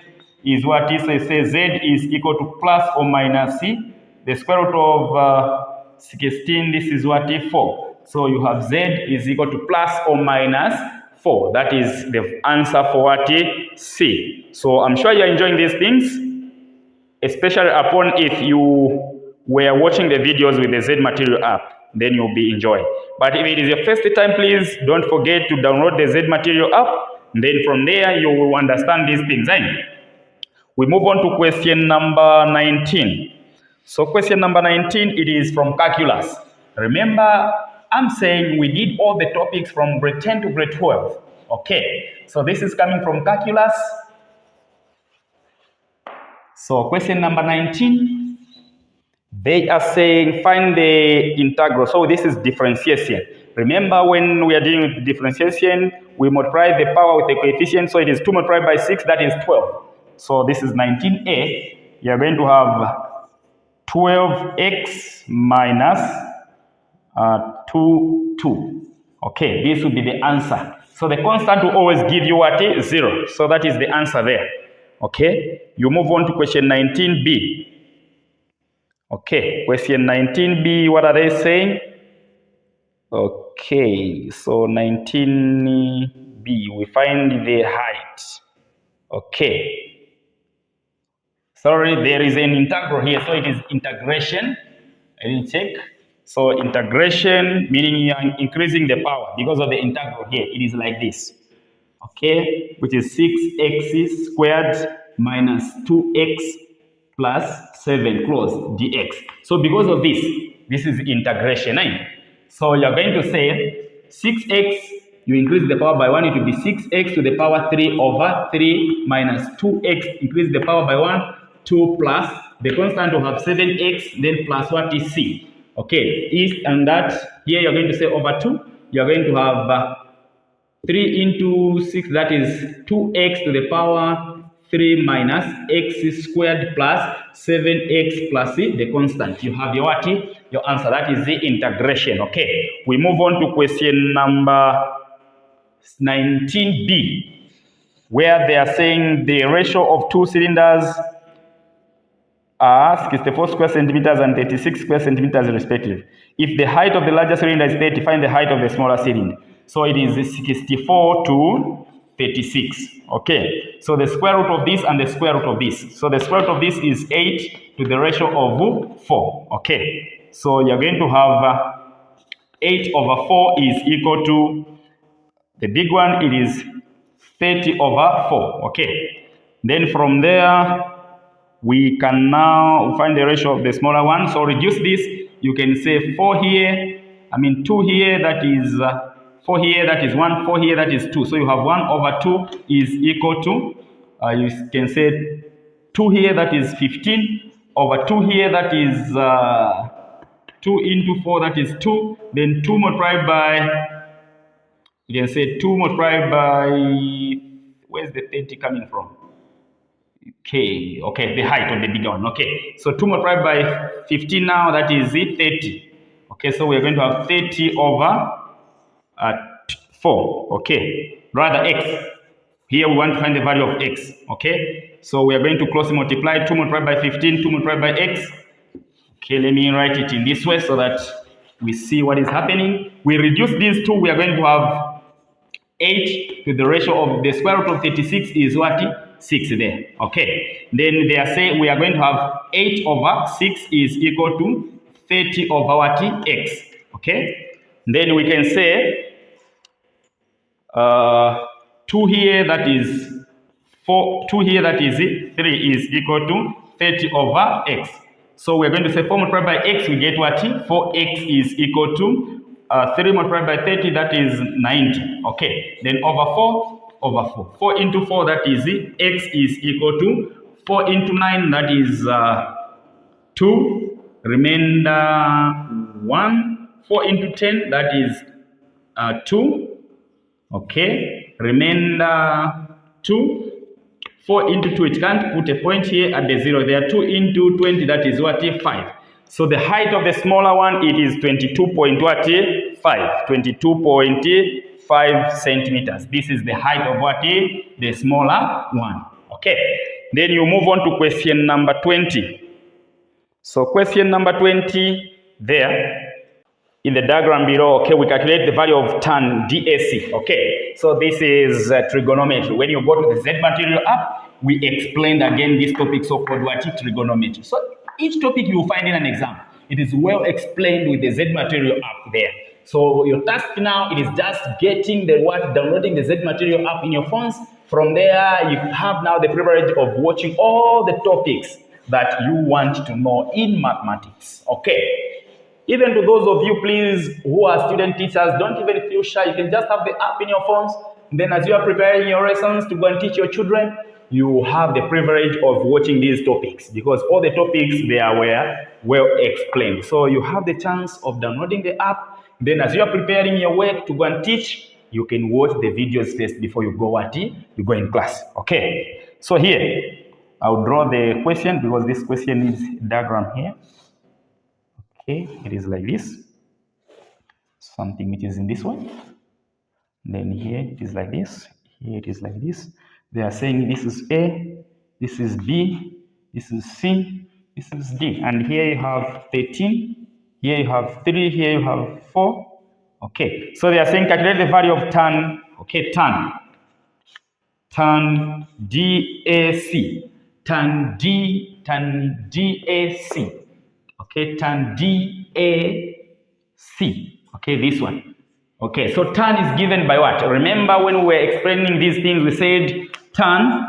is what is, so it says z is equal to plus or minus c. The square root of 16, this is what is 4. So you have z is equal to plus or minus 4. That is the answer for what is C. So I'm sure you're enjoying these things, especially upon if you were watching the videos with the Z Material app, then you'll be enjoying. But if it is your first time, please don't forget to download the Z Material app. Then from there, you will understand these things. We move on to question number 19. So question number 19, it is from calculus. Remember, I'm saying we did all the topics from grade 10 to grade 12. Okay, so this is coming from calculus. So question number 19, they are saying find the integral. So this is differentiation. Remember, when we are dealing with differentiation, we multiply the power with the coefficient. So it is 2 multiplied by 6, that is 12. So this is 19a. You are going to have 12x minus 2. Okay, this will be the answer. So the constant will always give you what is 0. So that is the answer there. Okay, you move on to question 19b. Okay, question 19b, what are they saying? Okay, so 19b, we find the height. Okay. Sorry, there is an integral here, so it is integration. I didn't check. So integration, meaning you are increasing the power because of the integral here. It is like this. Okay, which is 6x squared minus 2x plus 7 close dx. So because of this is integration. So you are going to say 6x, you increase the power by 1, it will be 6x to the power 3 over 3 minus 2x, increase the power by 1, 2 plus, the constant will have 7x, then plus what is c. Okay, is and that, here you're going to say over 2, you're going to have 3 into 6, that is 2x to the power 3 minus x squared plus 7x plus c, the constant. You have your what? Your answer. That is the integration. Okay, we move on to question number 19b, where they are saying the ratio of 2 cylinders are 64 square centimeters and 36 square centimeters respectively. If the height of the larger cylinder is 30, find the height of the smaller cylinder. So it is 64 to 36. Okay, so the square root of this and the square root of this. So the square root of this is 8 to the ratio of 4. Okay, so you're going to have 8 over 4 is equal to, the big one, it is 30 over 4. Okay, then from there, we can now find the ratio of the smaller one. So reduce this, you can say 4 here, 2 here, that is 4 here, that is 1, 4 here, that is 2. So you have 1 over 2 is equal to, you can say 2 here, that is 15, over 2 here, that is 2 into 4, that is 2, then 2 multiplied by, you can say 2 multiplied by, where's the 30 coming from? Okay, the height of the bigger one. Okay, so 2 multiplied by 15 now, that is 30. Okay, so we're going to have 30 over 4. Okay, rather x. Here we want to find the value of x. Okay, so we are going to closely multiply 2 multiplied by 15, 2 multiplied by x. Okay, let me write it in this way so that we see what is happening. We reduce these two, we are going to have 8 to the ratio of the square root of 36 is what? 6 there. Okay. Then they are saying we are going to have 8 over 6 is equal to 30 over what? X. Okay. Then we can say 2 here, that is 4, 2 here, that is 3 is equal to 30 over x. So we're going to say 4 multiplied by x, we get what? 4x is equal to 3 multiplied by 30, that is 90. Okay, then over 4, over 4. 4 into 4, that is x is equal to 4 into 9, that is 2, remainder 1. 4 into 10, that is 2. Okay, remainder 2. 4 into 2, it can't put a point here at the 0. There are 2 into 20, that is what? 5. So the height of the smaller one, it is 22.5. 22.5 centimeters. This is the height of what? The smaller one. Okay. Then you move on to question number 20. So question number 20 there. In the diagram below, okay, we calculate the value of tan DAC. Okay, so this is trigonometry. When you go to the Z Material app, we explained again this topic so-called what? Trigonometry. So each topic you will find in an exam, it is well explained with the Z Material app there. So your task now, it is just getting the what? Downloading the Z Material app in your phones. From there, you have now the privilege of watching all the topics that you want to know in mathematics. Okay. Even to those of you, please, who are student teachers, don't even feel shy. You can just have the app in your phones. Then as you are preparing your lessons to go and teach your children, you have the privilege of watching these topics because all the topics there were well explained. So you have the chance of downloading the app. Then as you are preparing your work to go and teach, you can watch the videos first before you go you go in class. Okay. So here, I'll draw the question because this question needs diagram here. Okay, it is like this, something which is in this one. Then here it is like this, here it is like this. They are saying this is A, this is B, this is C, this is D. And here you have 13, here you have 3, here you have 4. Okay, so they are saying calculate the value of tan, okay, tan DAC, tan DAC. Okay, tan DAC. Okay, this one. Okay, so tan is given by what? Remember when we were explaining these things, we said tan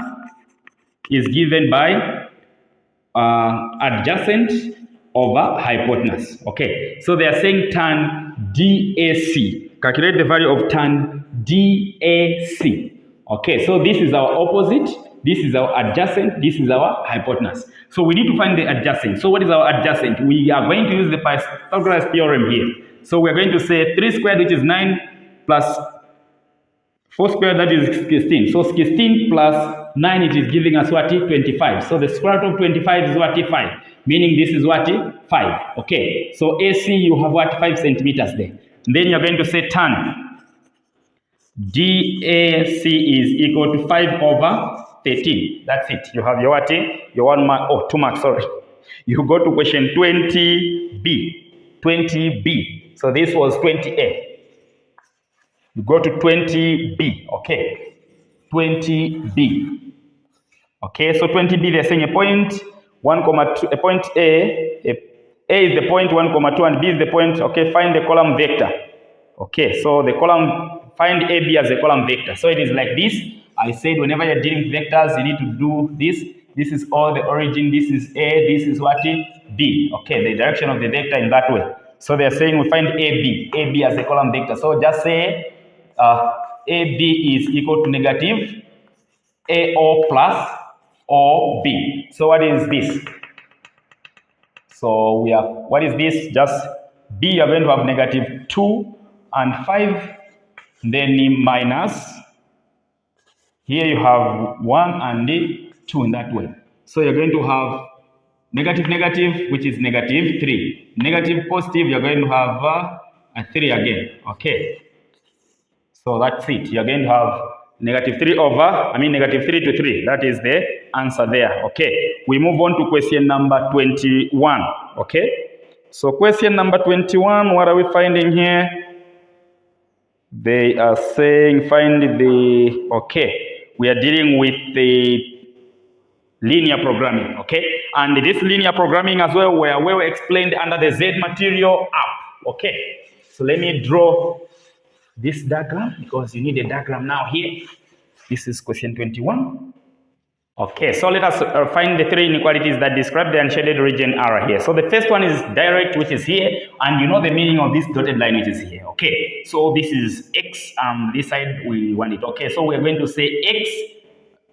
is given by adjacent over hypotenuse. Okay, so they are saying tan DAC. Calculate the value of tan DAC. Okay, so this is our opposite. This is our adjacent, this is our hypotenuse. So we need to find the adjacent. So what is our adjacent? We are going to use the Pythagoras theorem here. So we are going to say 3 squared, which is 9, plus 4 squared, that is 16. So 16 plus 9, it is giving us what? 25. So the square root of 25 is what? 5. Meaning this is what? 5. Okay. So AC, you have what? 5 centimeters there. And then you are going to say tan DAC is equal to 5 over 13. That's it. You have your what? Your 1 mark. Oh, 2 marks, sorry. You go to question 20B. 20B. So this was 20A. You go to 20B. Okay. 20B. Okay, so 20B, they're saying a point 1, 2, a point A is the point 1, 2, and B is the point. Okay, find the column vector. Okay, so the column, find AB as a column vector. So it is like this. I said whenever you're dealing with vectors, you need to do this. This is all the origin. This is A. This is what? B. Okay, the direction of the vector in that way. So they're saying we find AB as a column vector. So just say AB is equal to negative AO plus OB. So what is this? So we have, what is this? Just B, you're going to have negative 2 and 5. Then minus. Here you have 1 and 2 in that way. So you're going to have negative, which is negative 3. Negative, positive, you're going to have a 3 again. Okay. So that's it. You're going to have negative 3 negative 3 to 3. That is the answer there. Okay. We move on to question number 21. Okay. So question number 21, what are we finding here? They are saying find the, okay, we are dealing with the linear programming, okay? And this linear programming as well were well explained under the Z material app, okay? So let me draw this diagram because you need a diagram now here. This is question 21. Okay, so let us find the three inequalities that describe the unshaded region R here. So the first one is direct, which is here, and you know the meaning of this dotted line, which is here. Okay, so this is X, this side we want it. Okay, so we're going to say X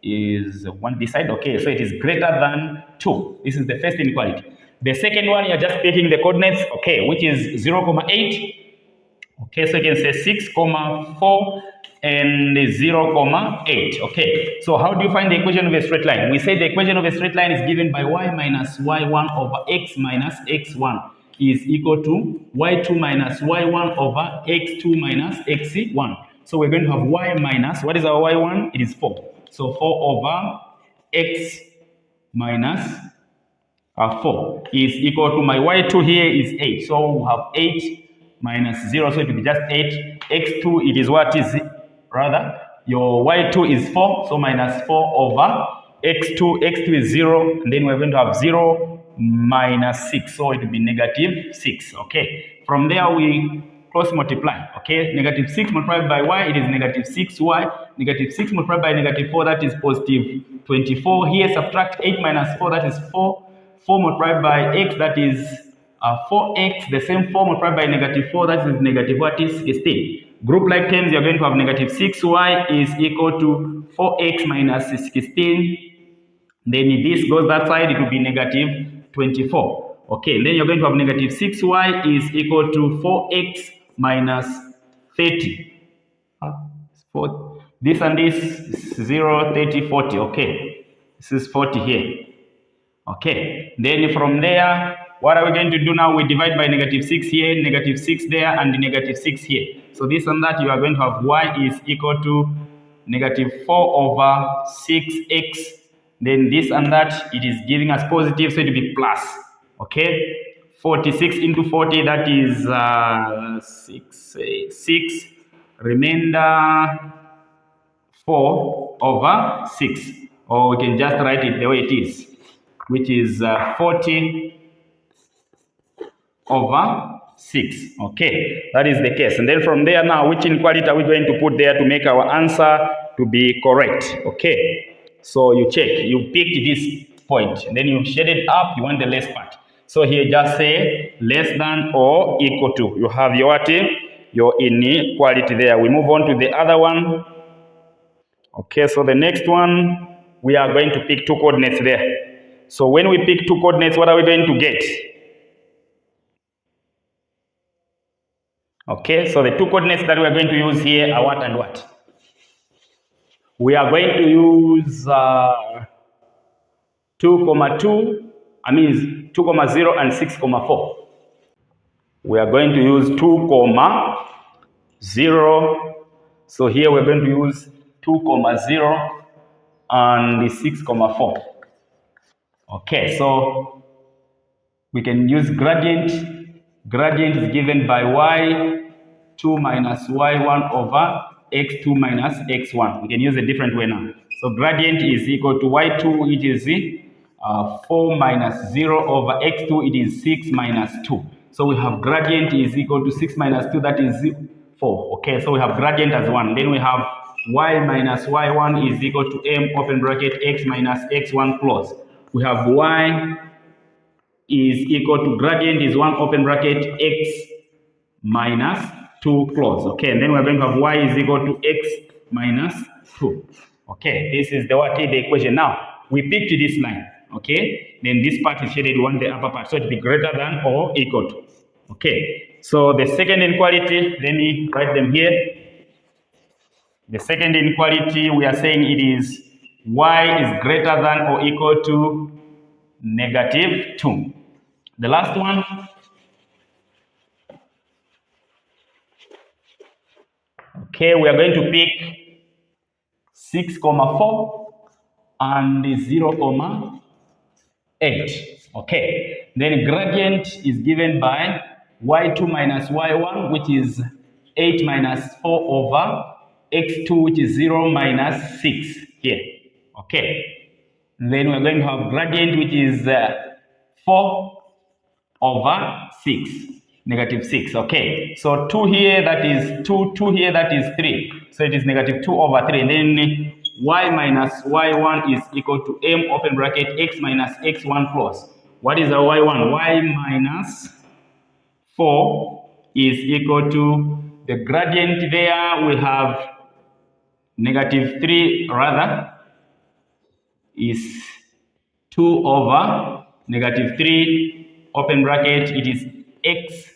is one this side. Okay, so it is greater than 2. This is the first inequality. The second one, you're just picking the coordinates, okay, which is 0,8. Okay, so you can say 6,4 and 0,8. Okay, so how do you find the equation of a straight line? We say the equation of a straight line is given by y minus y1 over x minus x1 is equal to y2 minus y1 over x2 minus x1. So we're going to have y minus, what is our y1? It is 4. So 4 over x minus 4 is equal to my y2 here is 8. So we have 8 minus 0, so it will be just 8. X2, it is what is rather? Your y2 is 4, so minus 4 over x2. X2 is 0, and then we're going to have 0 minus 6, so it will be negative 6. Okay, from there we cross multiply. Okay, negative 6 multiplied by y, it is negative 6y. Negative 6 multiplied by negative 4, that is positive 24. Here subtract 8 minus 4, that is 4. 4 multiplied by x, that is 4x, the same 4 multiplied by negative 4, that is negative what is 16. Group like terms, you're going to have negative 6y is equal to 4x minus 16. Then this goes that side, it will be negative 24. Okay, then you're going to have negative 6y is equal to 4x minus 30. This and this 0, 30, 40. Okay, this is 40 here. Okay, then from there, what are we going to do now? We divide by negative 6 here, negative 6 there, and negative 6 here. So this and that, you are going to have y is equal to negative 4 over 6x. Then this and that, it is giving us positive, so it will be plus. Okay, 46 into 40, that is 6. Remainder 4 over 6. Or we can just write it the way it is, which is 40 over 6. Okay, that is the case. And then from there now, which inequality are we going to put there to make our answer to be correct? Okay, so you check, you picked this point, and then you shaded up, you want the less part. So here just say less than or equal to. You have your inequality there. We move on to the other one. Okay, so the next one, we are going to pick two coordinates there. So when we pick two coordinates, what are we going to get? Okay, so the two coordinates that we are going to use here are what and what? We are going to use 2,2, I mean 2,0 and 6,4. We are going to use 2,0. So here we're going to use 2,0 and 6,4. Okay, so we can use gradient. Gradient is given by y2 minus y1 over x2 minus x1. We can use a different way now. So gradient is equal to y2, it is 4 minus 0 over x2, it is 6 minus 2. So we have gradient is equal to 6 minus 2, that is 4. Okay, so we have gradient as 1. Then we have y minus y1 is equal to m open bracket x minus x1 close. We have y is equal to gradient is 1 open bracket x minus 2 close. Okay, and then we're going to have y is equal to x minus 2. Okay, this is the equation. Now we picked this line. Okay, then this part is shaded, we want the upper part, so it will be greater than or equal to. Okay, so the second inequality, let me write them here. The second inequality, we are saying it is y is greater than or equal to negative 2. The last one, okay, we are going to pick 6,4 and 0,8. Okay, then gradient is given by y2 minus y1, which is 8 minus 4 over x2, which is 0 minus 6 here. Okay, Then we're going to have gradient, which is 4 over 6, negative 6. Okay, so 2 here, that is 2, 2 here, that is 3. So it is negative 2 over 3. And then y minus y1 is equal to m open bracket x minus x1 close. What is our y1? Y minus 4 is equal to the gradient there. We have negative 3 rather is 2 over negative 3 open bracket, it is x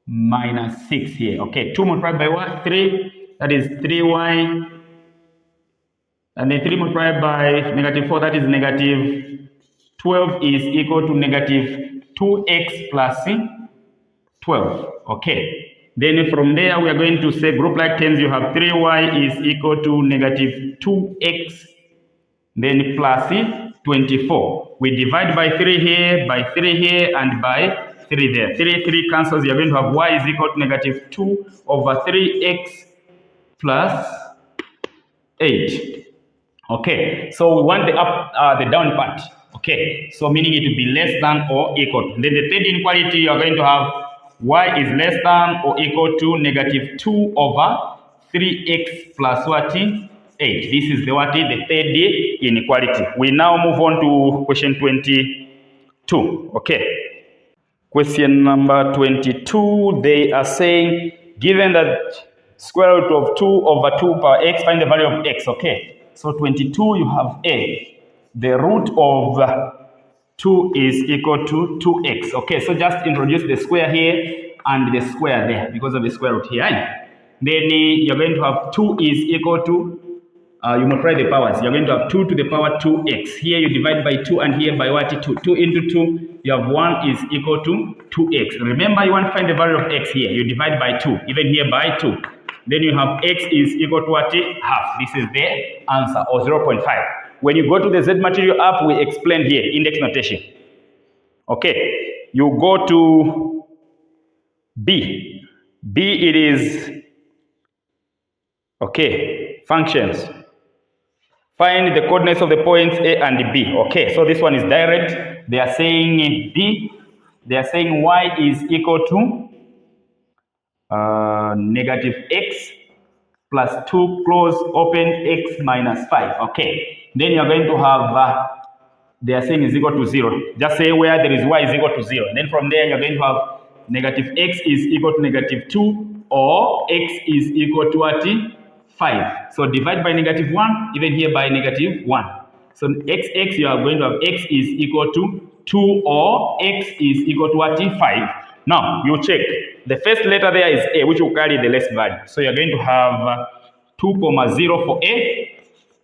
minus 6 here. Okay, 2 multiplied by what? 3, that is 3y, and then 3 multiplied by negative 4, that is negative 12, is equal to negative 2x plus 12. Okay, then from there we are going to say group like terms. You have 3y is equal to negative 2x, then plus 24. We divide by 3 here, by 3 here, and by 3 there. 3 cancels. You're going to have y is equal to negative 2 over 3x plus 8. Okay, so we want the down part. Okay, so meaning it will be less than or equal to. Then the third inequality, you are going to have y is less than or equal to negative 2 over 3x plus what? 8. This is the what? The third inequality. We now move on to question 22. Okay. Question number 22, they are saying, given that square root of 2 over 2 power x, find the value of x. Okay. So 22, you have a. The root of 2 is equal to 2x. Okay, so just introduce the square here and the square there because of the square root here. Right? Then you're going to have 2 is equal to, you multiply the powers. You're going to have 2 to the power 2x. Here you divide by 2 and here by what? 2. 2 into 2, you have 1 is equal to 2x. Remember, you want to find the value of x here. You divide by 2, even here by 2. Then you have x is equal to what? Half. This is the answer, or 0.5. When you go to the Z material app, we explain here, index notation. Okay, you go to B. B, it is, okay, functions. Find the coordinates of the points A and B. Okay, so this one is direct. They are saying B, they are saying y is equal to negative x plus 2 close open x minus 5. Okay, then you are going to have they are saying is equal to 0. Just say where there is y is equal to 0. And then from there you are going to have negative x is equal to negative 2 or x is equal to what? 5. So divide by negative 1, even here by negative 1. So x, you are going to have x is equal to 2 or x is equal to what? 5. Now, you check. The first letter there is A, which will carry the less value. So you're going to have 2, 0 for A.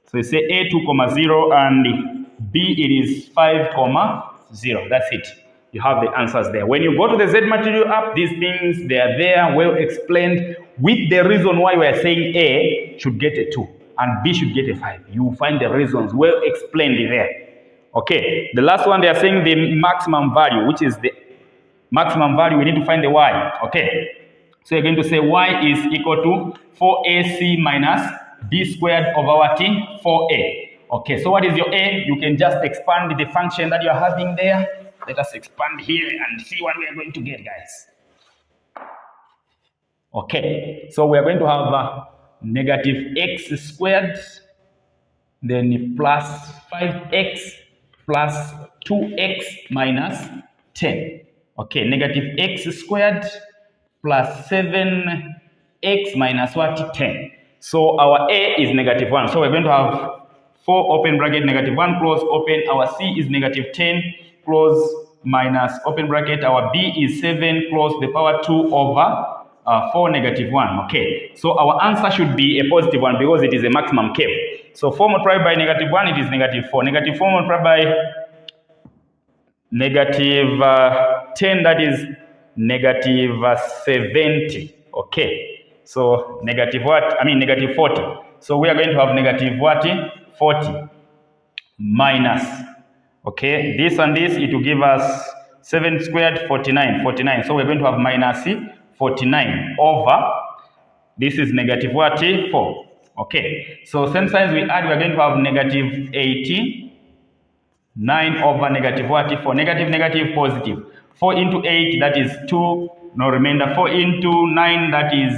So you say A 2, 0 and B it is 5, 0. That's it. You have the answers there. When you go to the Z material app, these things, they are there, well explained, with the reason why we are saying A should get a 2 and B should get a 5. You will find the reasons well explained there. Okay, the last one, they are saying the maximum value, which is the maximum value, we need to find the y. Okay, so you're going to say y is equal to 4ac minus b squared over what? 4a. Okay, so what is your a? You can just expand the function that you're having there. Let us expand here and see what we are going to get, guys. Okay, so we are going to have negative x squared, then plus 5x plus 2x minus 10. Okay, negative x squared plus 7x minus what? 10. So our a is negative 1. So we're going to have 4 open bracket negative 1 close open. Our c is negative 10 close minus open bracket. Our b is 7 close the power 2 over 4 negative 1. Okay, so our answer should be a positive one because it is a maximum curve. So 4 multiplied by negative 1, it is negative 4. Negative 4 multiplied by negative 10, that is negative 70. Okay, so negative what? I mean negative 40. So we are going to have negative what? 40 minus, okay, this and this, it will give us 7 squared, 49. So we're going to have minus 49 over, this is negative what? 4. Okay, so same signs we add, we're going to have negative 80 9 over negative what? 4. Negative, negative, positive. 4 into 8, that is 2. No remainder. 4 into 9, that is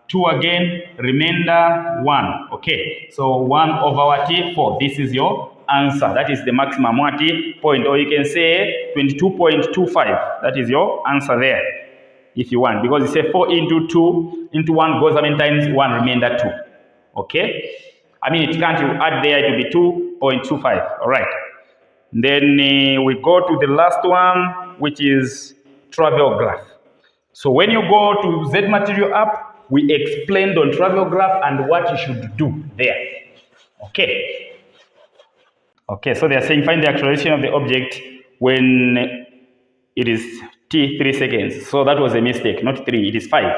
2 again. Remainder 1. Okay. So 1 over what? 4. This is your answer. That is the maximum what? Point. Or you can say 22.25. That is your answer there, if you want. Because you say 4 into 2 into 1 goes how many times? 1 remainder 2. Okay. I mean, it can't add there, it will be 2.25. All right. Then we go to the last one, which is travel graph. So when you go to Z Material app, we explained on travel graph and what you should do there. Okay. Okay, so they are saying find the acceleration of the object when it is t 3 seconds. So that was a mistake, not 3, it is 5.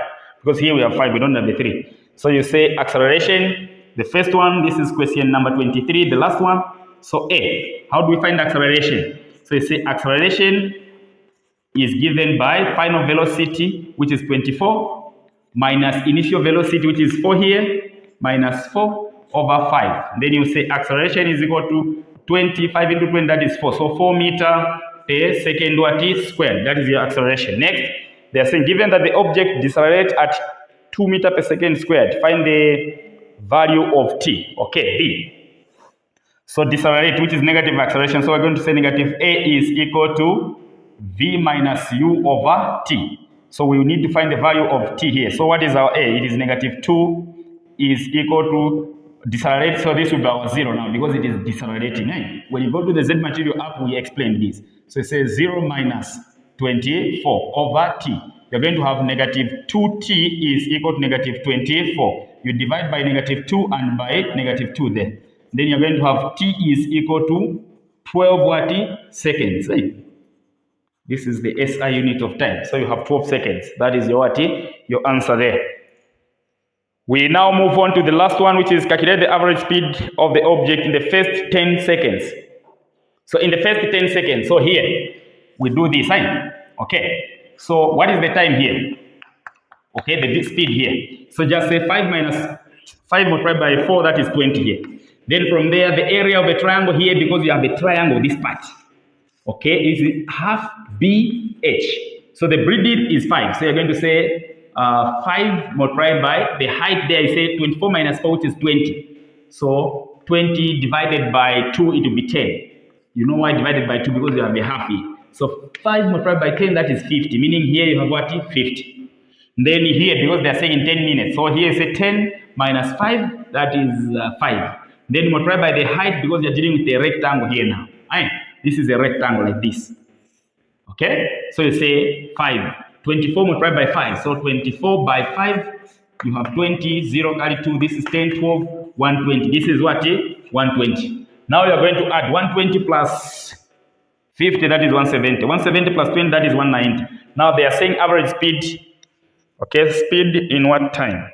Because here we have 5, we don't have the 3. So you say acceleration, the first one, this is question number 23, the last one. So A, how do we find acceleration? So you say acceleration is given by final velocity, which is 24, minus initial velocity, which is 4 here, minus 4 over 5. Then you say acceleration is equal to 25 into 20, that is 4. So 4 meter per second what is squared. That is your acceleration. Next, they are saying given that the object decelerates at 2 meter per second squared, find the value of t. Okay, B. So decelerate, which is negative acceleration. So we're going to say negative A is equal to V minus U over T. So we need to find the value of T here. So what is our A? It is negative 2 is equal to decelerate. So this will be our 0 now because it is decelerating. When you go to the Z Material app, we explain this. So it says 0 minus 24 over T. You're going to have negative 2T is equal to negative 24. You divide by negative 2 and by negative 2 there. Then you're going to have T is equal to 12 what? Seconds. Right? This is the SI unit of time. So you have 12 seconds. That is your what? Your answer there. We now move on to the last one, which is calculate the average speed of the object in the first 10 seconds. So in the first 10 seconds, so here, we do this, right? Okay. So what is the time here? Okay, the speed here. So just say 5 minus 5 multiplied by 4, that is 20 here. Then from there, the area of a triangle here, because you have a triangle, this part, okay, is half BH. So the breadth is 5. So you're going to say 5 multiplied by the height there, you say 24 minus 4, which is 20. So 20 divided by 2, it will be 10. You know why divided by 2? Because you have a half here. So 5 multiplied by 10, that is 50. Meaning here you have what? 50. Then here, because they are saying in 10 minutes. So here you say 10 minus 5, that is 5. Then multiply by the height because you're dealing with a rectangle here now. Right? This is a rectangle like this. Okay? So you say 5. 24 multiplied by 5. So 24 by 5, you have 20, 0 carry 2. This is 10, 12, 120. This is what? 120. Now you're going to add 120 plus 50, that is 170. 170 plus 20, that is 190. Now they are saying average speed. Okay, speed in what time?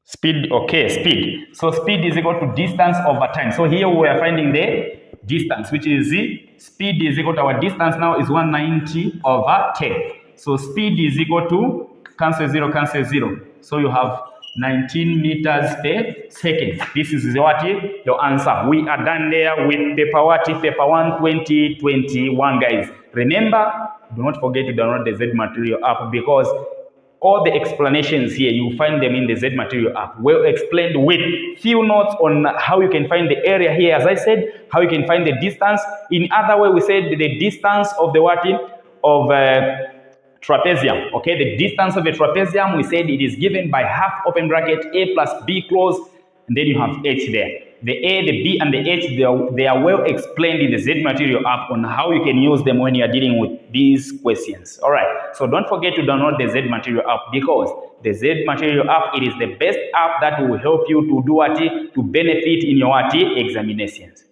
Speed, okay, speed. So speed is equal to distance over time. So here we are finding the distance, which is speed is equal to our distance now is 190 over 10. So speed is equal to cancel 0, cancel 0. So you have 19 meters per second. This is what? Your answer. We are done there with paper what? Paper 1 2021, guys. Remember, do not forget to download the Z Material app because all the explanations here, you find them in the Z Material app. Well explained with few notes on how you can find the area here. As I said, how you can find the distance. In other way, we said the distance of the what? Of trapezium. Okay, the distance of the trapezium, we said it is given by half open bracket A plus B close, and then you have H there. The A, the B, and the H, they are well explained in the Z Material app on how you can use them when you are dealing with these questions. All right, so don't forget to download the Z Material app because the Z Material app, it is the best app that will help you to do what? To benefit in your what? Examinations.